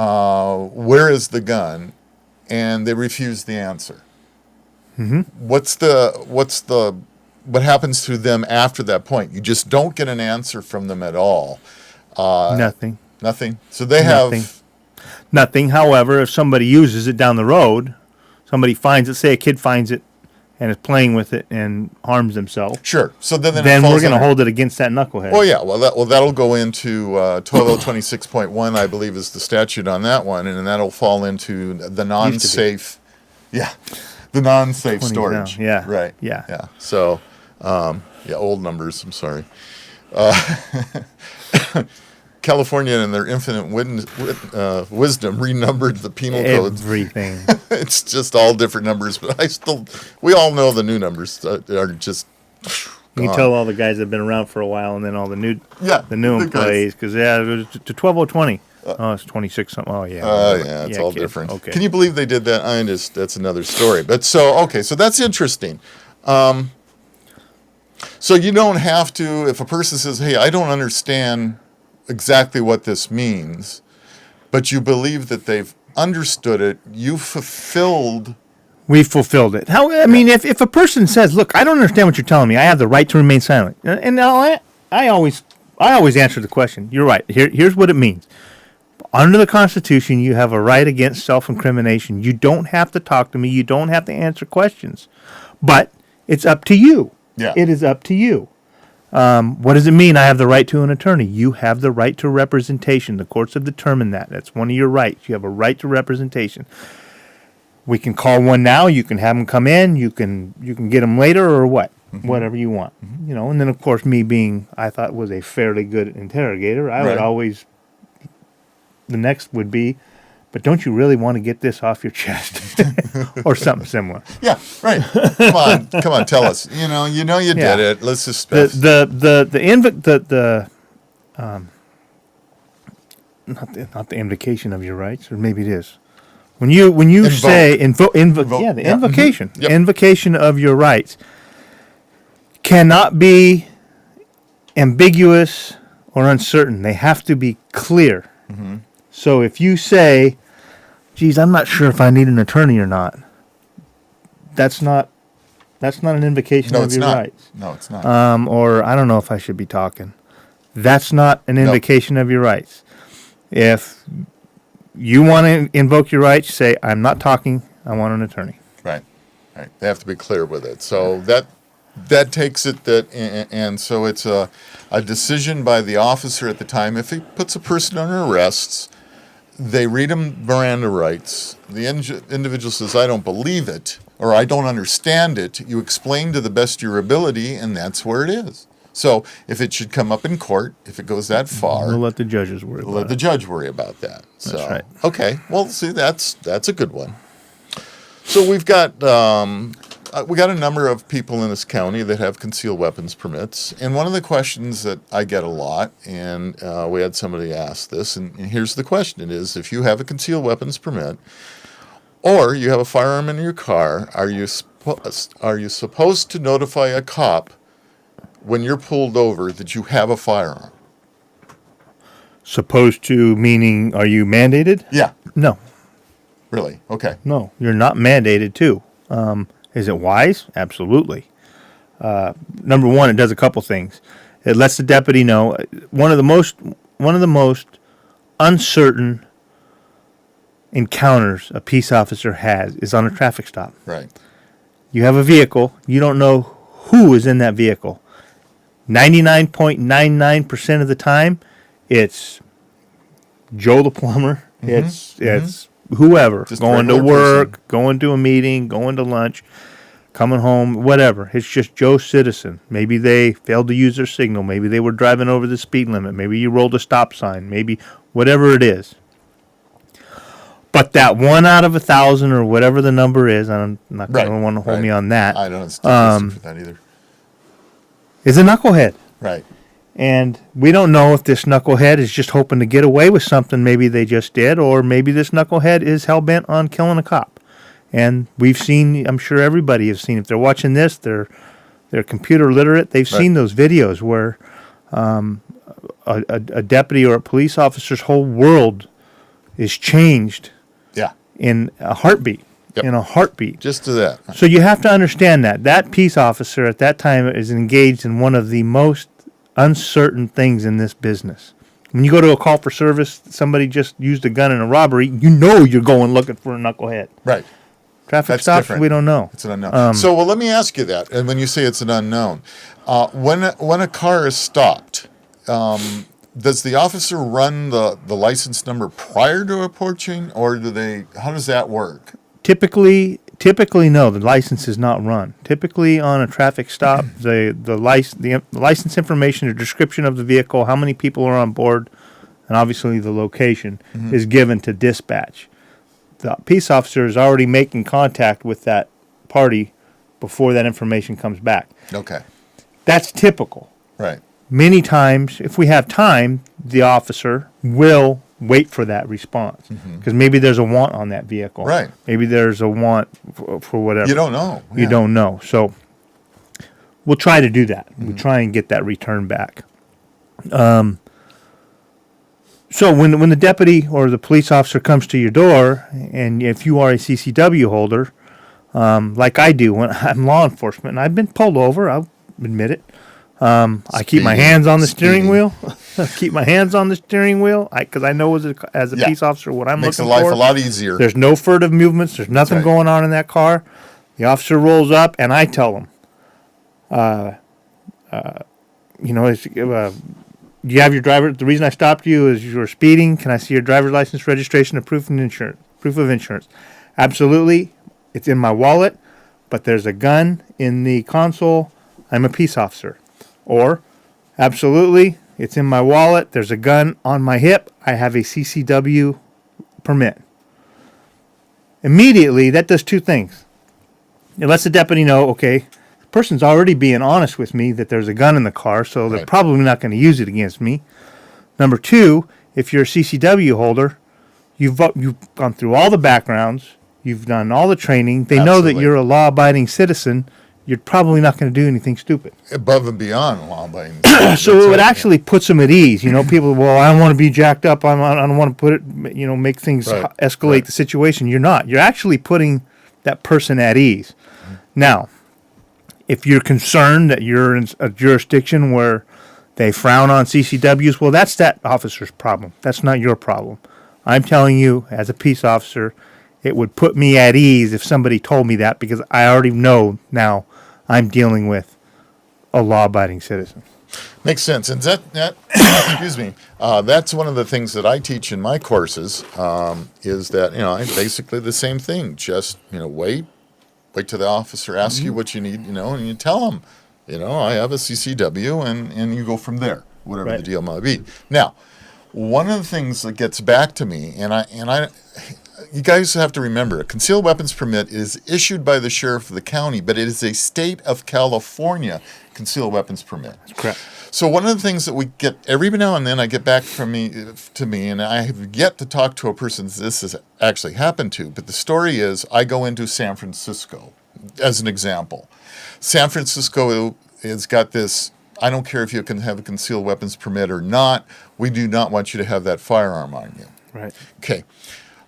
Where is the gun? And they refuse the answer. Mm-hmm. What happens to them after that point? You just don't get an answer from them at all. Nothing. So they have nothing. However, if somebody uses it down the road, somebody finds it, say a kid finds it and is playing with it and harms themselves. Sure. So then we're going to hold it against that knucklehead. Oh yeah. Well, that'll go into 1226.1, I believe, is the statute on that one, and then that'll fall into the non-safe. Yeah. The non-safe 20 storage. now, yeah. Right. Yeah. Yeah. So, old numbers. I'm sorry. California, in their infinite wisdom, renumbered the penal codes. Everything. It's just all different numbers, but we all know the new numbers are just. You can tell all the guys that have been around for a while, and then all the new the employees, because it was to 12020. Oh, it's 26 something. Oh yeah. It's all kids. different. Okay. Can you believe they did that? That's another story. But so that's interesting. So you don't have to, if a person says, "Hey, I don't understand exactly what this means," but you believe that they've understood it, we fulfilled it. I mean, if a person says, "Look, I don't understand what you're telling me. I have the right to remain silent," and I always answer the question. You're right. Here's what it means. Under the Constitution, you have a right against self-incrimination. You don't have to talk to me. You don't have to answer questions, but it's up to you. Yeah. It is up to you. What does it mean? I have the right to an attorney. You have the right to representation. The courts have determined that. That's one of your rights. You have a right to representation. We can call one now. You can have them come in. You can get them later or what, whatever you want. Mm-hmm. And then of course me being I thought was a fairly good interrogator, I would always. The next would be, but don't you really want to get this off your chest, or something similar? Yeah, right. Come on, tell us. You did it. Let's just not the invocation of your rights, or maybe it is. When you say invocation, Yep. Invocation of your rights cannot be ambiguous or uncertain. They have to be clear. Mm-hmm. So if you say, "Geez, I'm not sure if I need an attorney or not," that's not an invocation of your rights. No, it's not. Or I don't know if I should be talking. That's not an invocation of your rights. If you want to invoke your rights, say, "I'm not talking. I want an attorney." Right. They have to be clear with it. So that takes it and so it's a decision by the officer at the time. If he puts a person under arrest, they read him Miranda rights. The individual says, "I don't believe it," or "I don't understand it." You explain to the best of your ability, and that's where it is. So if it should come up in court, if it goes that far, we'll let the judges worry about it. Let the judge worry about that. So, that's right. Okay. Well, see, that's a good one. So we've got a number of people in this county that have concealed weapons permits, and one of the questions that I get a lot, and we had somebody ask this, and here's the question: it is, if you have a concealed weapons permit, or you have a firearm in your car, are you supposed to notify a cop when you're pulled over that you have a firearm? Supposed to, meaning, are you mandated? Yeah. No. Really? Okay. No, you're not mandated to. Is it wise? Absolutely. Number one, it does a couple things. It lets the deputy know. One of the most uncertain encounters a peace officer has is on a traffic stop. Right. You have a vehicle. You don't know who is in that vehicle. 99.99% of the time, it's Joe the plumber. Mm-hmm. It's whoever, just going to work, person. Going to a meeting, going to lunch, coming home, whatever. It's just Joe Citizen. Maybe they failed to use their signal. Maybe they were driving over the speed limit. Maybe you rolled a stop sign. Maybe whatever it is. But that 1 out of 1,000 or whatever the number is, I'm not going to want to hold me on that. I don't understand for that either. Is a knucklehead. Right. And we don't know if this knucklehead is just hoping to get away with something maybe they just did, or maybe this knucklehead is hell-bent on killing a cop. And we've seen, I'm sure everybody has seen, if they're watching this, they're computer literate, they've seen those videos where a deputy or a police officer's whole world is changed in a heartbeat. Yep. In a heartbeat. Just to that. So you have to understand that peace officer at that time is engaged in one of the most uncertain things in this business. When you go to a call for service, somebody just used a gun in a robbery, you know you're going looking for a knucklehead. Right. Traffic stops, different. We don't know. It's an unknown. So, let me ask you that. And when you say it's an unknown, when a car is stopped, does the officer run the license number prior to approaching, or how does that work? Typically Typically, no, the license is not run. Typically, on a traffic stop, the license information, the description of the vehicle, how many people are on board, and obviously the location is given to dispatch. The peace officer is already making contact with that party before that information comes back. Okay. That's typical. Right. Many times, if we have time, the officer will wait for that response because maybe there's a want on that vehicle. Right. Maybe there's a want for whatever. You don't know. You don't know. So we'll try to do that. We try and get that return back. So when the deputy or the police officer comes to your door, and if you are a CCW holder, like I do when I'm law enforcement, and I've been pulled over, I'll admit it. I keep my hands on the steering wheel. Keep my hands on the steering wheel because I know as a peace officer what I'm Makes looking the for. life a lot easier. There's no furtive movements. There's nothing going on in that car. The officer rolls up, and I tell him, do you have your driver? The reason I stopped you is you were speeding. Can I see your driver's license, registration, and proof of insurance? Absolutely. It's in my wallet, but there's a gun in the console. I'm a peace officer. Or, absolutely, it's in my wallet. There's a gun on my hip. I have a CCW permit. Immediately, that does two things. It lets the deputy know, okay, the person's already being honest with me that there's a gun in the car, so they're probably not going to use it against me. Number two, if you're a CCW holder, you've gone through all the backgrounds, you've done all the training, they know that you're a law-abiding citizen, you're probably not going to do anything stupid. Above and beyond law-abiding. So it actually puts them at ease. People, I don't want to be jacked up. I don't want to put it, make things escalate the situation. You're not. You're actually putting that person at ease. Now, if you're concerned that you're in a jurisdiction where they frown on CCWs, well, that's that officer's problem. That's not your problem. I'm telling you, as a peace officer, it would put me at ease if somebody told me that because I already know now I'm dealing with a law-abiding citizen. Makes sense. And that excuse me, that's one of the things that I teach in my courses is that, basically the same thing. Just, wait till the officer asks you what you need, and you tell them, I have a CCW, and you go from there, whatever the deal might be. Now, one of the things that gets back to me, and I you guys have to remember, a concealed weapons permit is issued by the sheriff of the county, but it is a state of California concealed weapons permit. That's correct. So one of the things that we get every now and then, I get back to me, and I have yet to talk to a person this has actually happened to, but the story is I go into San Francisco, as an example. San Francisco has got this, I don't care if you can have a concealed weapons permit or not, we do not want you to have that firearm on you. Right. Okay.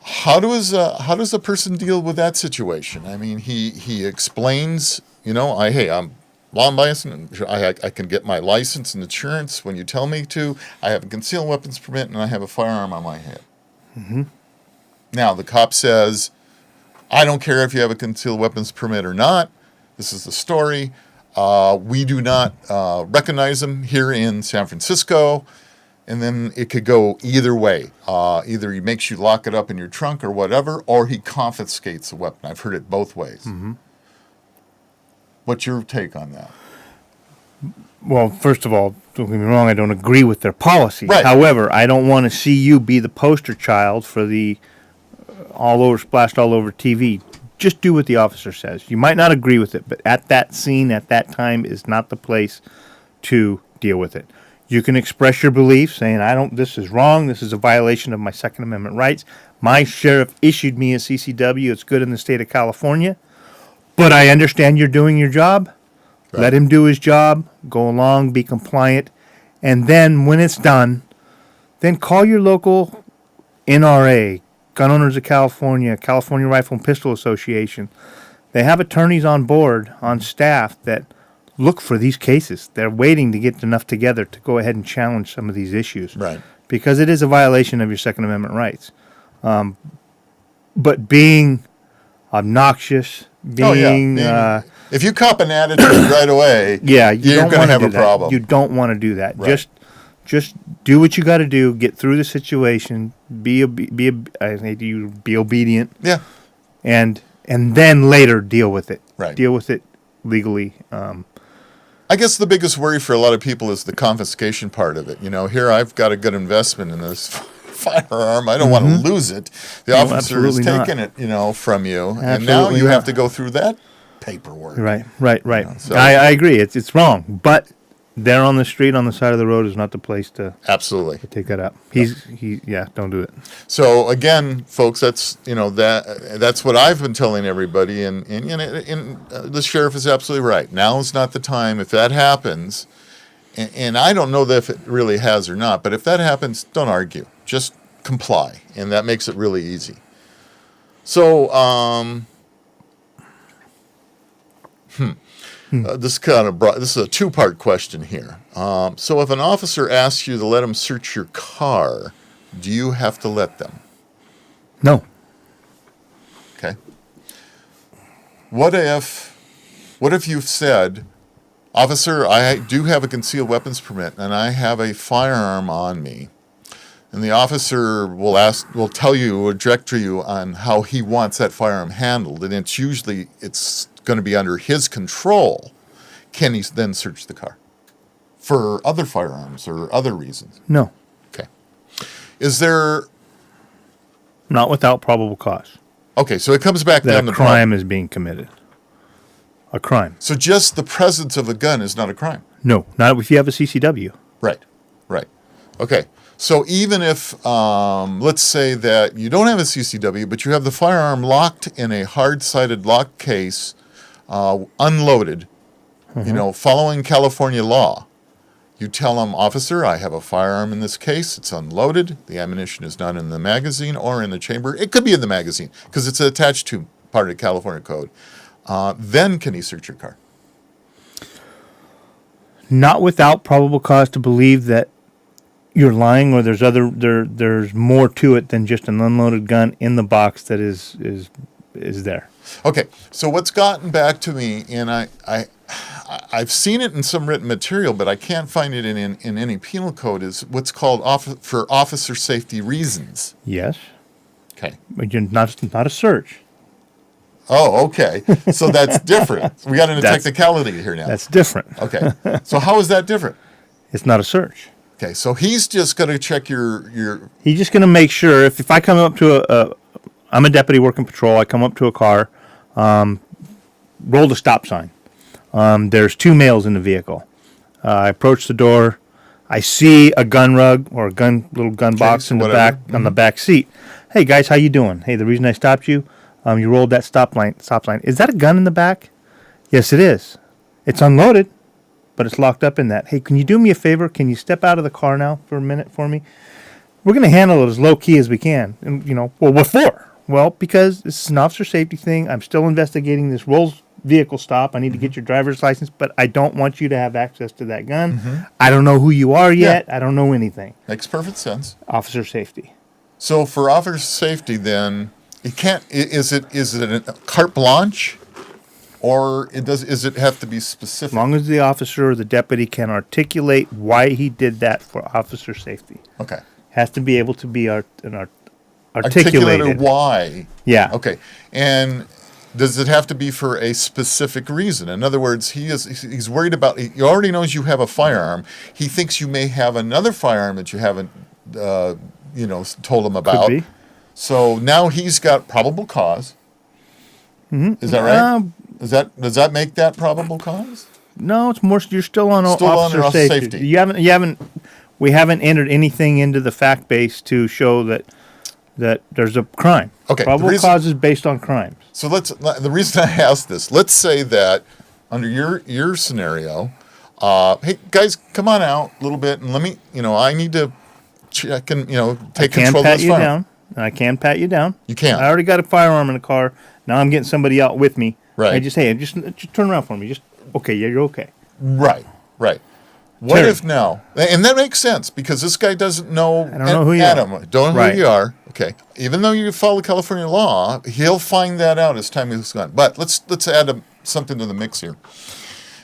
How does a person deal with that situation? I mean, he explains, I'm law licensed. I can get my license and insurance when you tell me to. I have a concealed weapons permit and I have a firearm on my head. Mm-hmm. Now the cop says, I don't care if you have a concealed weapons permit or not. This is the story. We do not recognize them here in San Francisco. And then it could go either way. Either he makes you lock it up in your trunk or whatever, or he confiscates the weapon. I've heard it both ways. Mm-hmm. What's your take on that? Well, first of all, don't get me wrong, I don't agree with their policy. Right. However, I don't want to see you be the poster child for the splashed all over TV. Just do what the officer says. You might not agree with it, but at that scene, at that time, is not the place to deal with it. You can express your beliefs, saying, this is wrong, this is a violation of my Second Amendment rights. My sheriff issued me a CCW, it's good in the state of California, but I understand you're doing your job. Right. Let him do his job, go along, be compliant, and then when it's done, then call your local NRA, Gun Owners of California, California Rifle and Pistol Association. They have attorneys on board, on staff, that look for these cases. They're waiting to get enough together to go ahead and challenge some of these issues. Right. Because it is a violation of your Second Amendment rights. But being obnoxious, if you cop an attitude right away, you're going to have a problem. You don't want to do that. Right. Just do what you got to do. Get through the situation. Be obedient. Yeah. And and then later deal with it. Right. Deal with it legally. I guess the biggest worry for a lot of people is the confiscation part of it. Here I've got a good investment in this firearm. I don't want to lose it. The officer is taking it, from you, and now you have to go through that paperwork. Right. So I agree. It's wrong, but there on the street, on the side of the road, is not the place to absolutely take that up. Don't do it. So again, folks, that's that's what I've been telling everybody, and the sheriff is absolutely right. Now is not the time. If that happens, and I don't know if it really has or not, but if that happens, don't argue. Just comply, and that makes it really easy. So, this is a two-part question here. So if an officer asks you to let him search your car, do you have to let them? No. Okay. What if you've said, officer, I do have a concealed weapons permit and I have a firearm on me, and the officer will tell you or direct you on how he wants that firearm handled, and it's going to be under his control. Can he then search the car for other firearms or other reasons? No. Okay. Is there... Not without probable cause. Okay, so it comes back down to... That a crime is being committed. A crime. So just the presence of a gun is not a crime? No, not if you have a CCW. Right. Okay, so even if, let's say that you don't have a CCW, but you have the firearm locked in a hard-sided lock case, unloaded, following California law, you tell them, officer, I have a firearm in this case. It's unloaded. The ammunition is not in the magazine or in the chamber. It could be in the magazine because it's attached to part of the California code. Then can he search your car? Not without probable cause to believe that you're lying, or there's more to it than just an unloaded gun in the box that is there. Okay, so what's gotten back to me, and I've seen it in some written material, but I can't find it in any penal code, is what's called for officer safety reasons. Yes. Okay. But you're not a search. Oh, okay. So that's different. We got into technicality here now. That's different. Okay. So how is that different? It's not a search. Okay, so he's just going to check your... He's just going to make sure, if I come up to I'm a deputy working patrol, I come up to a car, roll the stop sign. There's two males in the vehicle. I approach the door. I see a gun rug or a little gun box in the back, on the back seat. Hey guys, how you doing? Hey, the reason I stopped you, you rolled that stop sign. Is that a gun in the back? Yes, it is. It's unloaded, but it's locked up in that. Hey, can you do me a favor? Can you step out of the car now for a minute for me? We're going to handle it as low key as we can. And, well, what for? Well, because this is an officer safety thing. I'm still investigating this Rolls vehicle stop. I need to get your driver's license, but I don't want you to have access to that gun. Mm-hmm. I don't know who you are yet. Yeah. I don't know anything. Makes perfect sense. Officer safety. So for officer safety, then it can't. Is it a carte blanche, or does it have to be specific? As long as the officer or the deputy can articulate why he did that for officer safety. Okay. Has to be able to be articulated. Why? Yeah. Okay. And does it have to be for a specific reason? In other words, he's worried about. He already knows you have a firearm. He thinks you may have another firearm that you haven't, told him about. Could be. So now he's got probable cause. Mm-hmm. Is that right? Does that make that probable cause? No, it's more. You're still on officer safety. We haven't entered anything into the fact base to show that there's a crime. Okay. Probable cause is based on crimes. So the reason I asked this, let's say that under your scenario, hey guys, come on out a little bit and let me, I need to check and, take control of this firearm. I can pat you down. You can. I already got a firearm in the car. Now I'm getting somebody out with me. Right. Just turn around for me. Okay, yeah, you're okay. Right. What Terry. if now? And that makes sense because this guy doesn't know. I don't know who you are. Don't know who you are. Okay. Even though you follow California law, he'll find that out as time goes on. But let's add something to the mix here.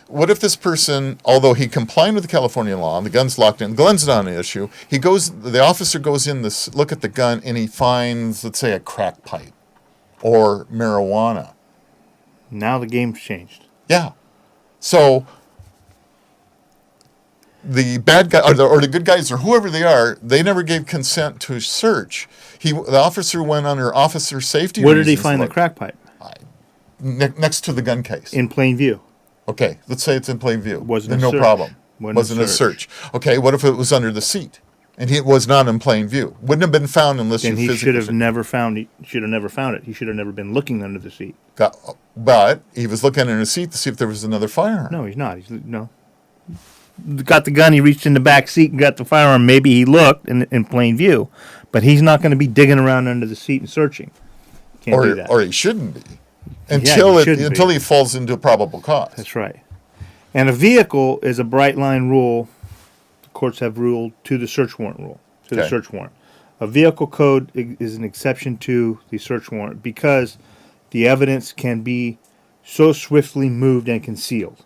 What if this person, although he complied with the California law, the gun's locked in, the gun's not an issue, the officer goes in to look at the gun and he finds, let's say, a crack pipe or marijuana. Now the game's changed. Yeah. So the bad guy or the good guys or whoever they are, they never gave consent to a search. The officer went under officer safety. Where did he find the crack pipe? Next to the gun case. In plain view. Okay, let's say it's in plain view. Wasn't then a no search. problem. Wasn't a search. Okay, what if it was under the seat and it was not in plain view? Wouldn't have been found unless Then you he should have physically never found. He should have never found it. He should have never been looking under the seat. But he was looking under the seat to see if there was another firearm. No, he's not. No. Got the gun. He reached in the back seat and got the firearm. Maybe he looked in plain view, but he's not going to be digging around under the seat and searching. Can't do that. Or he shouldn't be until he falls into a probable cause. That's right. And a vehicle is a bright line rule. The courts have ruled to the search warrant rule, the search warrant. A vehicle code is an exception to the search warrant because the evidence can be so swiftly moved and concealed.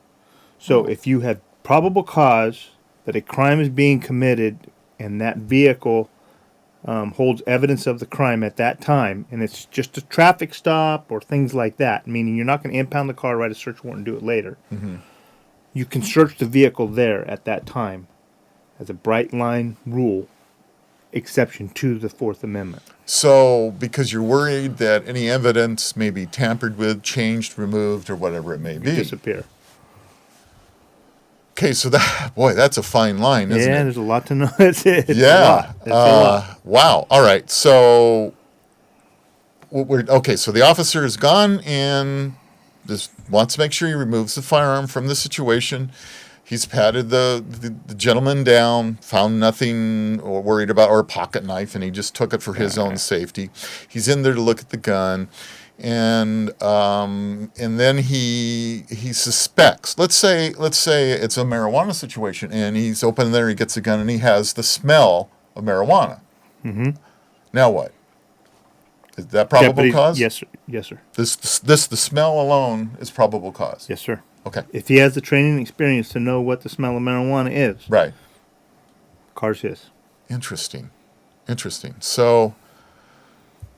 So if you have probable cause that a crime is being committed and that vehicle holds evidence of the crime at that time, and it's just a traffic stop or things like that, meaning you're not going to impound the car, write a search warrant, and do it later. Mm-hmm. You can search the vehicle there at that time as a bright line rule, exception to the Fourth Amendment. So, because you're worried that any evidence may be tampered with, changed, removed, or whatever it may be. Disappear. Okay, so that's a fine line, isn't it? Yeah, there's a lot to know. It's a lot. It's a lot. Wow. All right. So, so the officer is gone and just wants to make sure he removes the firearm from the situation. He's patted the gentleman down, found nothing or worried about, or a pocket knife, and he just took it for his own safety. He's in there to look at the gun, and then he suspects. Let's say it's a marijuana situation, and he's open there. He gets a gun, and he has the smell of marijuana. Mm-hmm. Now what? Is that probable cause? Yes, sir. Yes, sir. The smell alone is probable cause. Yes, sir. Okay. If he has the training and experience to know what the smell of marijuana is, right. Car's his. Interesting. So,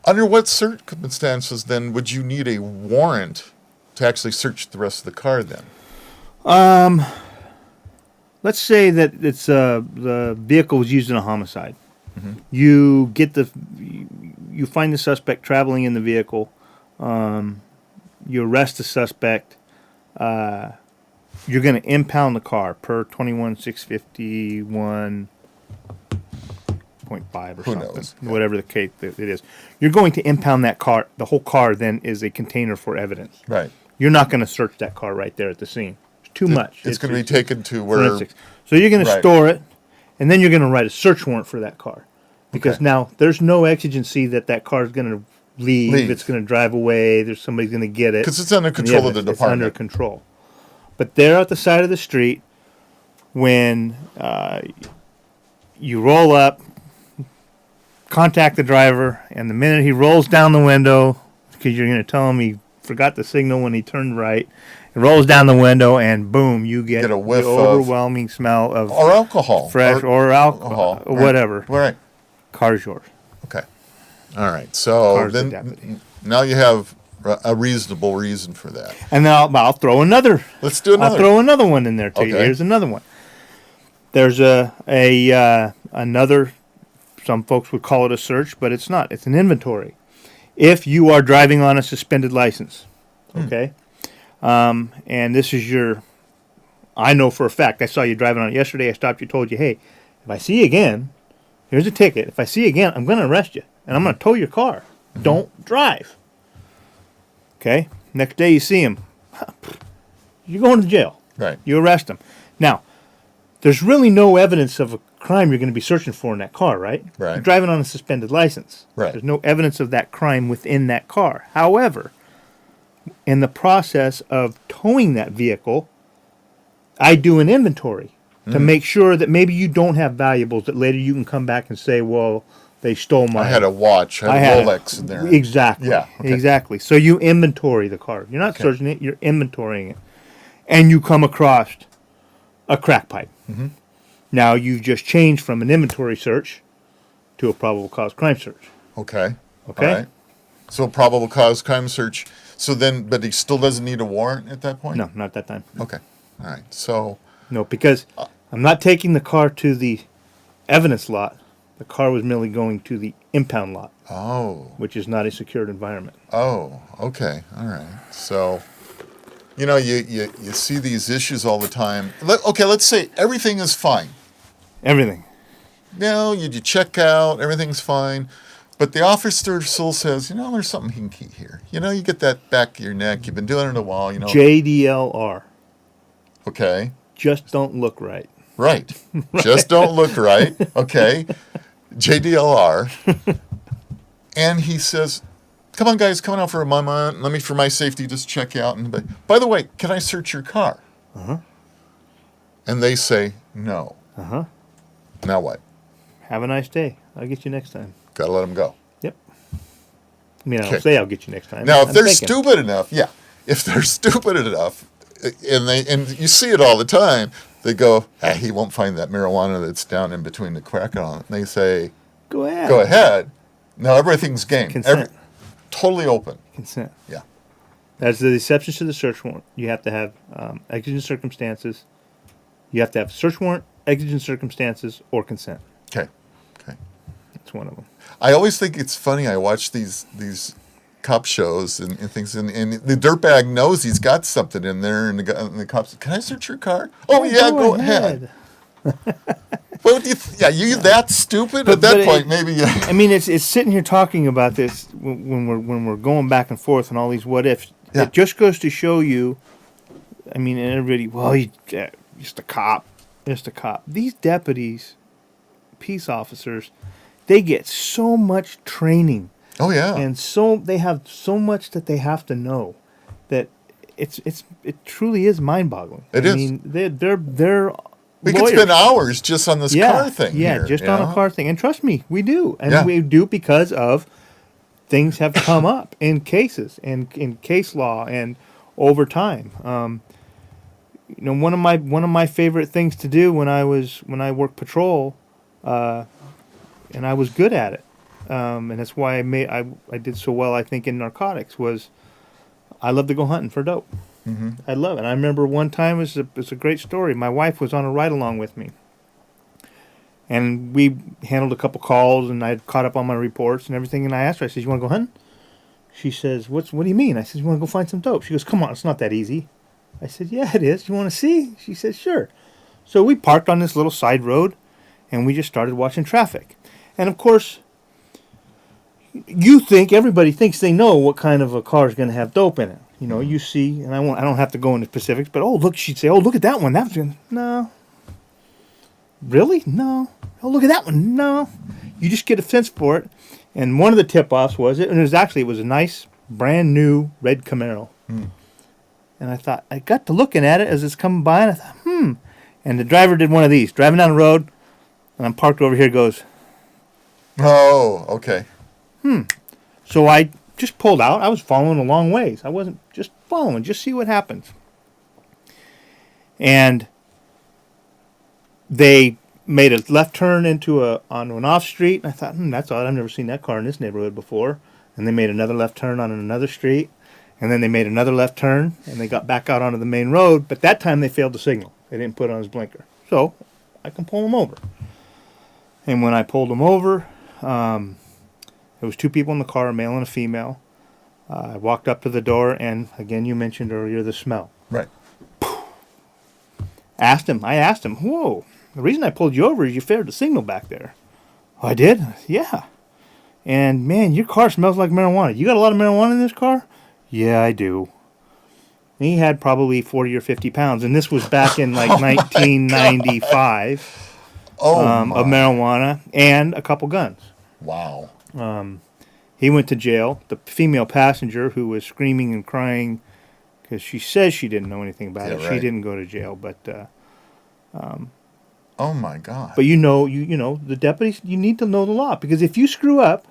under what circumstances then would you need a warrant to actually search the rest of the car then? Let's say that it's the vehicle was used in a homicide. Mm-hmm. You find the suspect traveling in the vehicle. You arrest the suspect. You're going to impound the car per 21-651.5 or something. Knows? Whatever the case it is. You're going to impound that car. The whole car then is a container for evidence. Right. You're not going to search that car right there at the scene. It's too much. It's going to be taken to where... Forensics. So you're going to store it, and then you're going to write a search warrant for that car. Because now there's no exigency that car is going to leave. It's going to drive away. Somebody's going to get it. Because it's under control of the department. It's under control. But there at the side of the street, when you roll up, contact the driver, and the minute he rolls down the window, because you're going to tell him he forgot the signal when he turned right, it rolls down the window, and boom, you get a whiff the overwhelming smell of... Or alcohol. Fresh, or alcohol, or whatever. Right. Car's yours. Okay. All right. So then now you have a reasonable reason for that. And then I'll throw another. Let's do another. I'll throw another one in there too. Okay. Here's another one. There's another. Some folks would call it a search, but it's not. It's an inventory. If you are driving on a suspended license, okay, and this is I know for a fact. I saw you driving on it yesterday. I stopped you, told you, hey, if I see you again, here's a ticket. If I see you again, I'm going to arrest you, and I'm going to tow your car. Mm-hmm. Don't drive. Okay? Next day you see him. You're going to jail. Right. You arrest him. Now, there's really no evidence of a crime you're going to be searching for in that car, right? Right. You're driving on a suspended license. Right. There's no evidence of that crime within that car. However, in the process of towing that vehicle, I do an inventory to make sure that maybe you don't have valuables that later you can come back and say, well, they stole my... I had a watch. I had a Rolex in there. Exactly. Yeah. Okay. Exactly. So you inventory the car. You're not searching it. You're inventorying it. And you come across a crack pipe. Mm-hmm. Now you've just changed from an inventory search to a probable cause crime search. Okay. Okay? All right. So probable cause crime search. So then, but he still doesn't need a warrant at that point? No, not at that time. Okay. All right. So. No, because I'm not taking the car to the evidence lot. The car was merely going to the impound lot. Oh. Which is not a secured environment. Oh, okay. All right. So, you see these issues all the time. Okay, let's say everything is fine. Everything. You check out, everything's fine. But the officer still says, there's something hinky here. You get that back of your neck. You've been doing it a while, JDLR. Okay. Just don't look right. Right. Just don't look right. Okay. JDLR. And he says, come on, guys, come on out for a moment. Let me, for my safety, just check out. And by the way, can I search your car? Uh-huh. And they say, no. Uh-huh. Now what? Have a nice day. I'll get you next time. Got to let them go. Yep. I mean, I don't say I'll get you next time. Now, if they're stupid enough, if they're stupid enough, and you see it all the time, they go, he won't find that marijuana that's down in between the crack on it. And they say, go ahead. Go ahead. Now, everything's game. Consent. Totally open. Consent. Yeah. That's the exceptions to the search warrant. You have to have exigent circumstances. You have to have search warrant, exigent circumstances, or consent. Okay. That's one of them. I always think it's funny. I watch these cop shows and things, and the dirtbag knows he's got something in there, and the cops, can I search your car? Oh, yeah, go ahead. Well, you that stupid? At that point, maybe. I mean, it's sitting here talking about this when we're going back and forth and all these what ifs. Yeah. It just goes to show you. I mean, and everybody, well, he's just a cop, just a cop. These deputies, peace officers, they get so much training. Oh yeah, and they have so much that they have to know that it truly is mind-boggling. I mean, they're we could spend hours just on this car thing. Yeah, here, just on a car thing. And trust me, we do. And we do because of things have come up in cases and in case law and over time. One of my favorite things to do when I worked patrol, and I was good at it. And that's why I did so well, I think, in narcotics, was I love to go hunting for dope. Mm-hmm. I love it. I remember one time, it's a great story. My wife was on a ride-along with me. And we handled a couple calls, and I had caught up on my reports and everything. And I asked her, I said, you want to go hunting? She says, what do you mean? I said, you want to go find some dope? She goes, come on, it's not that easy. I said, yeah, it is. You want to see? She said, sure. So we parked on this little side road, and we just started watching traffic. And, of course, everybody thinks they know what kind of a car is going to have dope in it. You see, and I don't have to go into specifics, but she'd say, look at that one. No. Really? No. Oh, look at that one. No. You just get a sense for it. And one of the tip-offs was it was a nice, brand new red Camaro. Mm. And I thought, I got to looking at it as it's coming by, and I thought, And the driver did one of these, driving down the road, and I'm parked over here, goes, oh, okay. So I just pulled out. I was following a long ways. I wasn't just following, just see what happens. And they made a left turn onto an off street. And I thought, that's odd. I've never seen that car in this neighborhood before. And they made another left turn on another street. And then they made another left turn, and they got back out onto the main road. But that time they failed to signal. They didn't put on his blinker. So I can pull them over. And when I pulled them over, there was two people in the car, a male and a female. I walked up to the door, and again, you mentioned earlier the smell. Right. I asked him, whoa, the reason I pulled you over is you failed to signal back there. Oh, I did? Yeah. And, man, your car smells like marijuana. You got a lot of marijuana in this car? Yeah, I do. And he had probably 40 or 50 pounds, and this was back in, 1995 of marijuana and a couple guns. Wow. He went to jail. The female passenger, who was screaming and crying because she says she didn't know anything about it. Right. She didn't go to jail, but oh my God. But you know the deputies, you need to know the law, because if you screw up,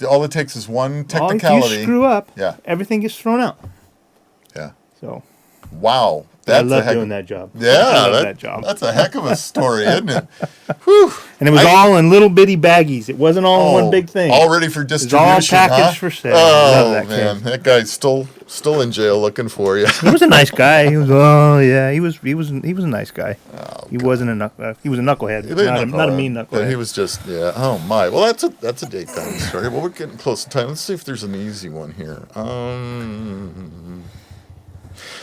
all it takes is one technicality. If you screw up, everything gets thrown out. Yeah. So. Wow. I love doing that job. Yeah, I love that job. That's a heck of a story, isn't it? Whew. And it was all in little bitty baggies. It wasn't all in one big thing. All ready for distribution. It was all packaged for sale. Oh, that man. kid. That guy's still in jail looking for you. He was a nice guy. He was he was a nice guy. Oh, he wasn't he was a knucklehead. Not a mean knucklehead. But he was just, yeah. Oh, my. Well, that's a daytime story. Well, we're getting close to time. Let's see if there's an easy one here.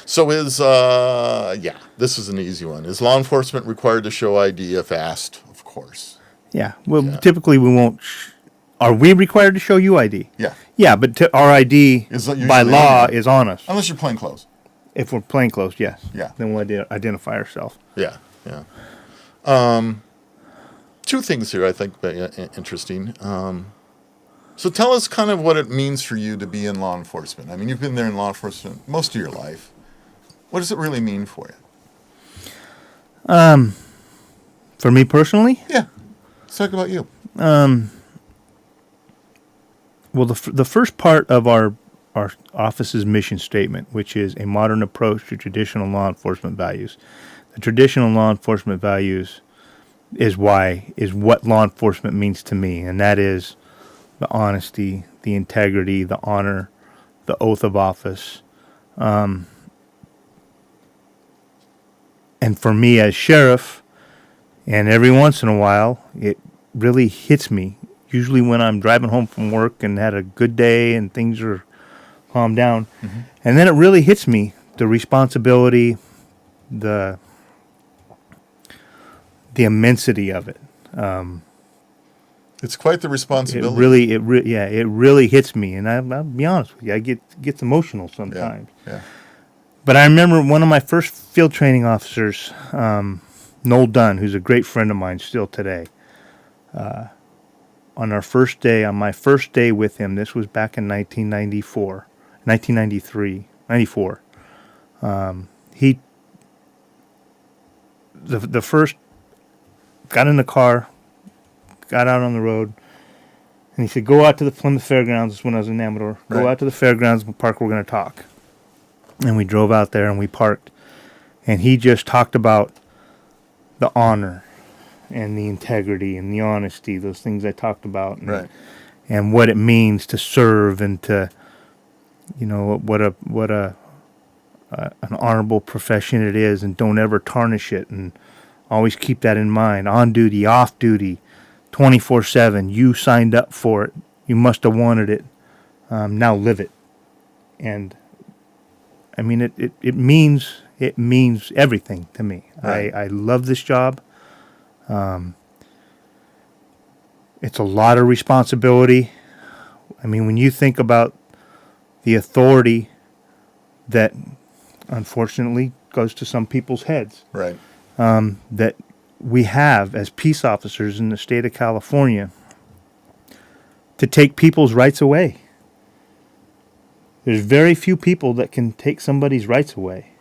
So this is an easy one. Is law enforcement required to show ID if asked? Of course. Yeah. Well, typically we won't. Are we required to show you ID? Yeah. Yeah, but our ID by law is on us. Unless you're plain clothes. If we're plain clothes, yes. Yeah. Then we'll identify ourselves. Yeah. Two things here I think interesting. So tell us kind of what it means for you to be in law enforcement. I mean, you've been there in law enforcement most of your life. What does it really mean for you? For me personally? Yeah. Let's talk about you. Well, the first part of our office's mission statement, which is a modern approach to traditional law enforcement values. The traditional law enforcement values is what law enforcement means to me, and that is the honesty, the integrity, the honor, the oath of office. And for me as sheriff, and every once in a while, it really hits me. Usually when I'm driving home from work and had a good day and things are calmed down. Mm-hmm. And then it really hits me, the responsibility, the immensity of it. It's quite the responsibility. It really hits me. And I'll be honest with you, I gets emotional sometimes. Yeah. But I remember one of my first field training officers, Noel Dunn, who's a great friend of mine still today. On my first day with him, this was back in 94. The first got in the car, got out on the road, and he said, "Go out to the Plymouth Fairgrounds." This is when I was in Amador. Right. Go out to the fairgrounds and park. We're going to talk. And we drove out there and we parked, and he just talked about the honor and the integrity and the honesty, those things I talked about, and, right. and what it means to serve and to, what an honorable profession it is, and don't ever tarnish it, and always keep that in mind. On duty, off duty, 24/7. You signed up for it. You must have wanted it. Now live it. And I mean, it means everything to me. Right. I love this job. It's a lot of responsibility. I mean, when you think about the authority that unfortunately goes to some people's heads, right? That we have as peace officers in the state of California to take people's rights away. There's very few people that can take somebody's rights away.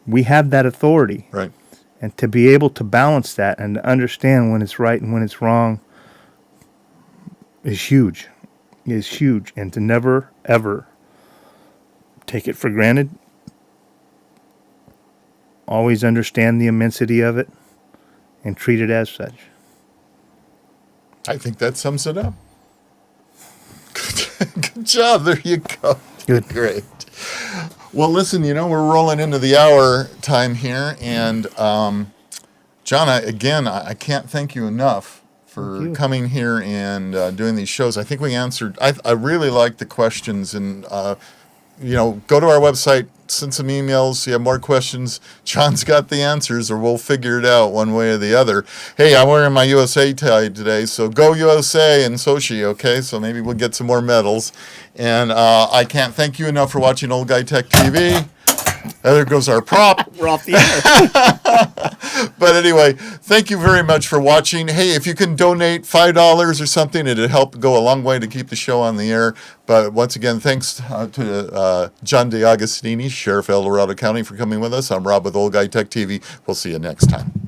We have that authority. Right. And to be able to balance that and to understand when it's right and when it's wrong is huge. And to never, ever take it for granted. Always understand the immensity of it and treat it as such. I think that sums it up. Good job. There you go. Good. Great. Well, listen, we're rolling into the hour time here. And, John, I can't thank you enough for coming here and doing these shows. I think we answered, I really like the questions. And, go to our website, send some emails. You have more questions. John's got the answers, or we'll figure it out one way or the other. Hey, I'm wearing my USA tie today, so go USA and Sochi, okay? So maybe we'll get some more medals. And I can't thank you enough for watching Old Guy Tech TV. There goes our prop. We're off the air. But anyway, thank you very much for watching. Hey, if you can donate $5 or something, it'd help go a long way to keep the show on the air. But once again, thanks to John DeAugustini, Sheriff El Dorado County, for coming with us. I'm Rob with Old Guy Tech TV. We'll see you next time.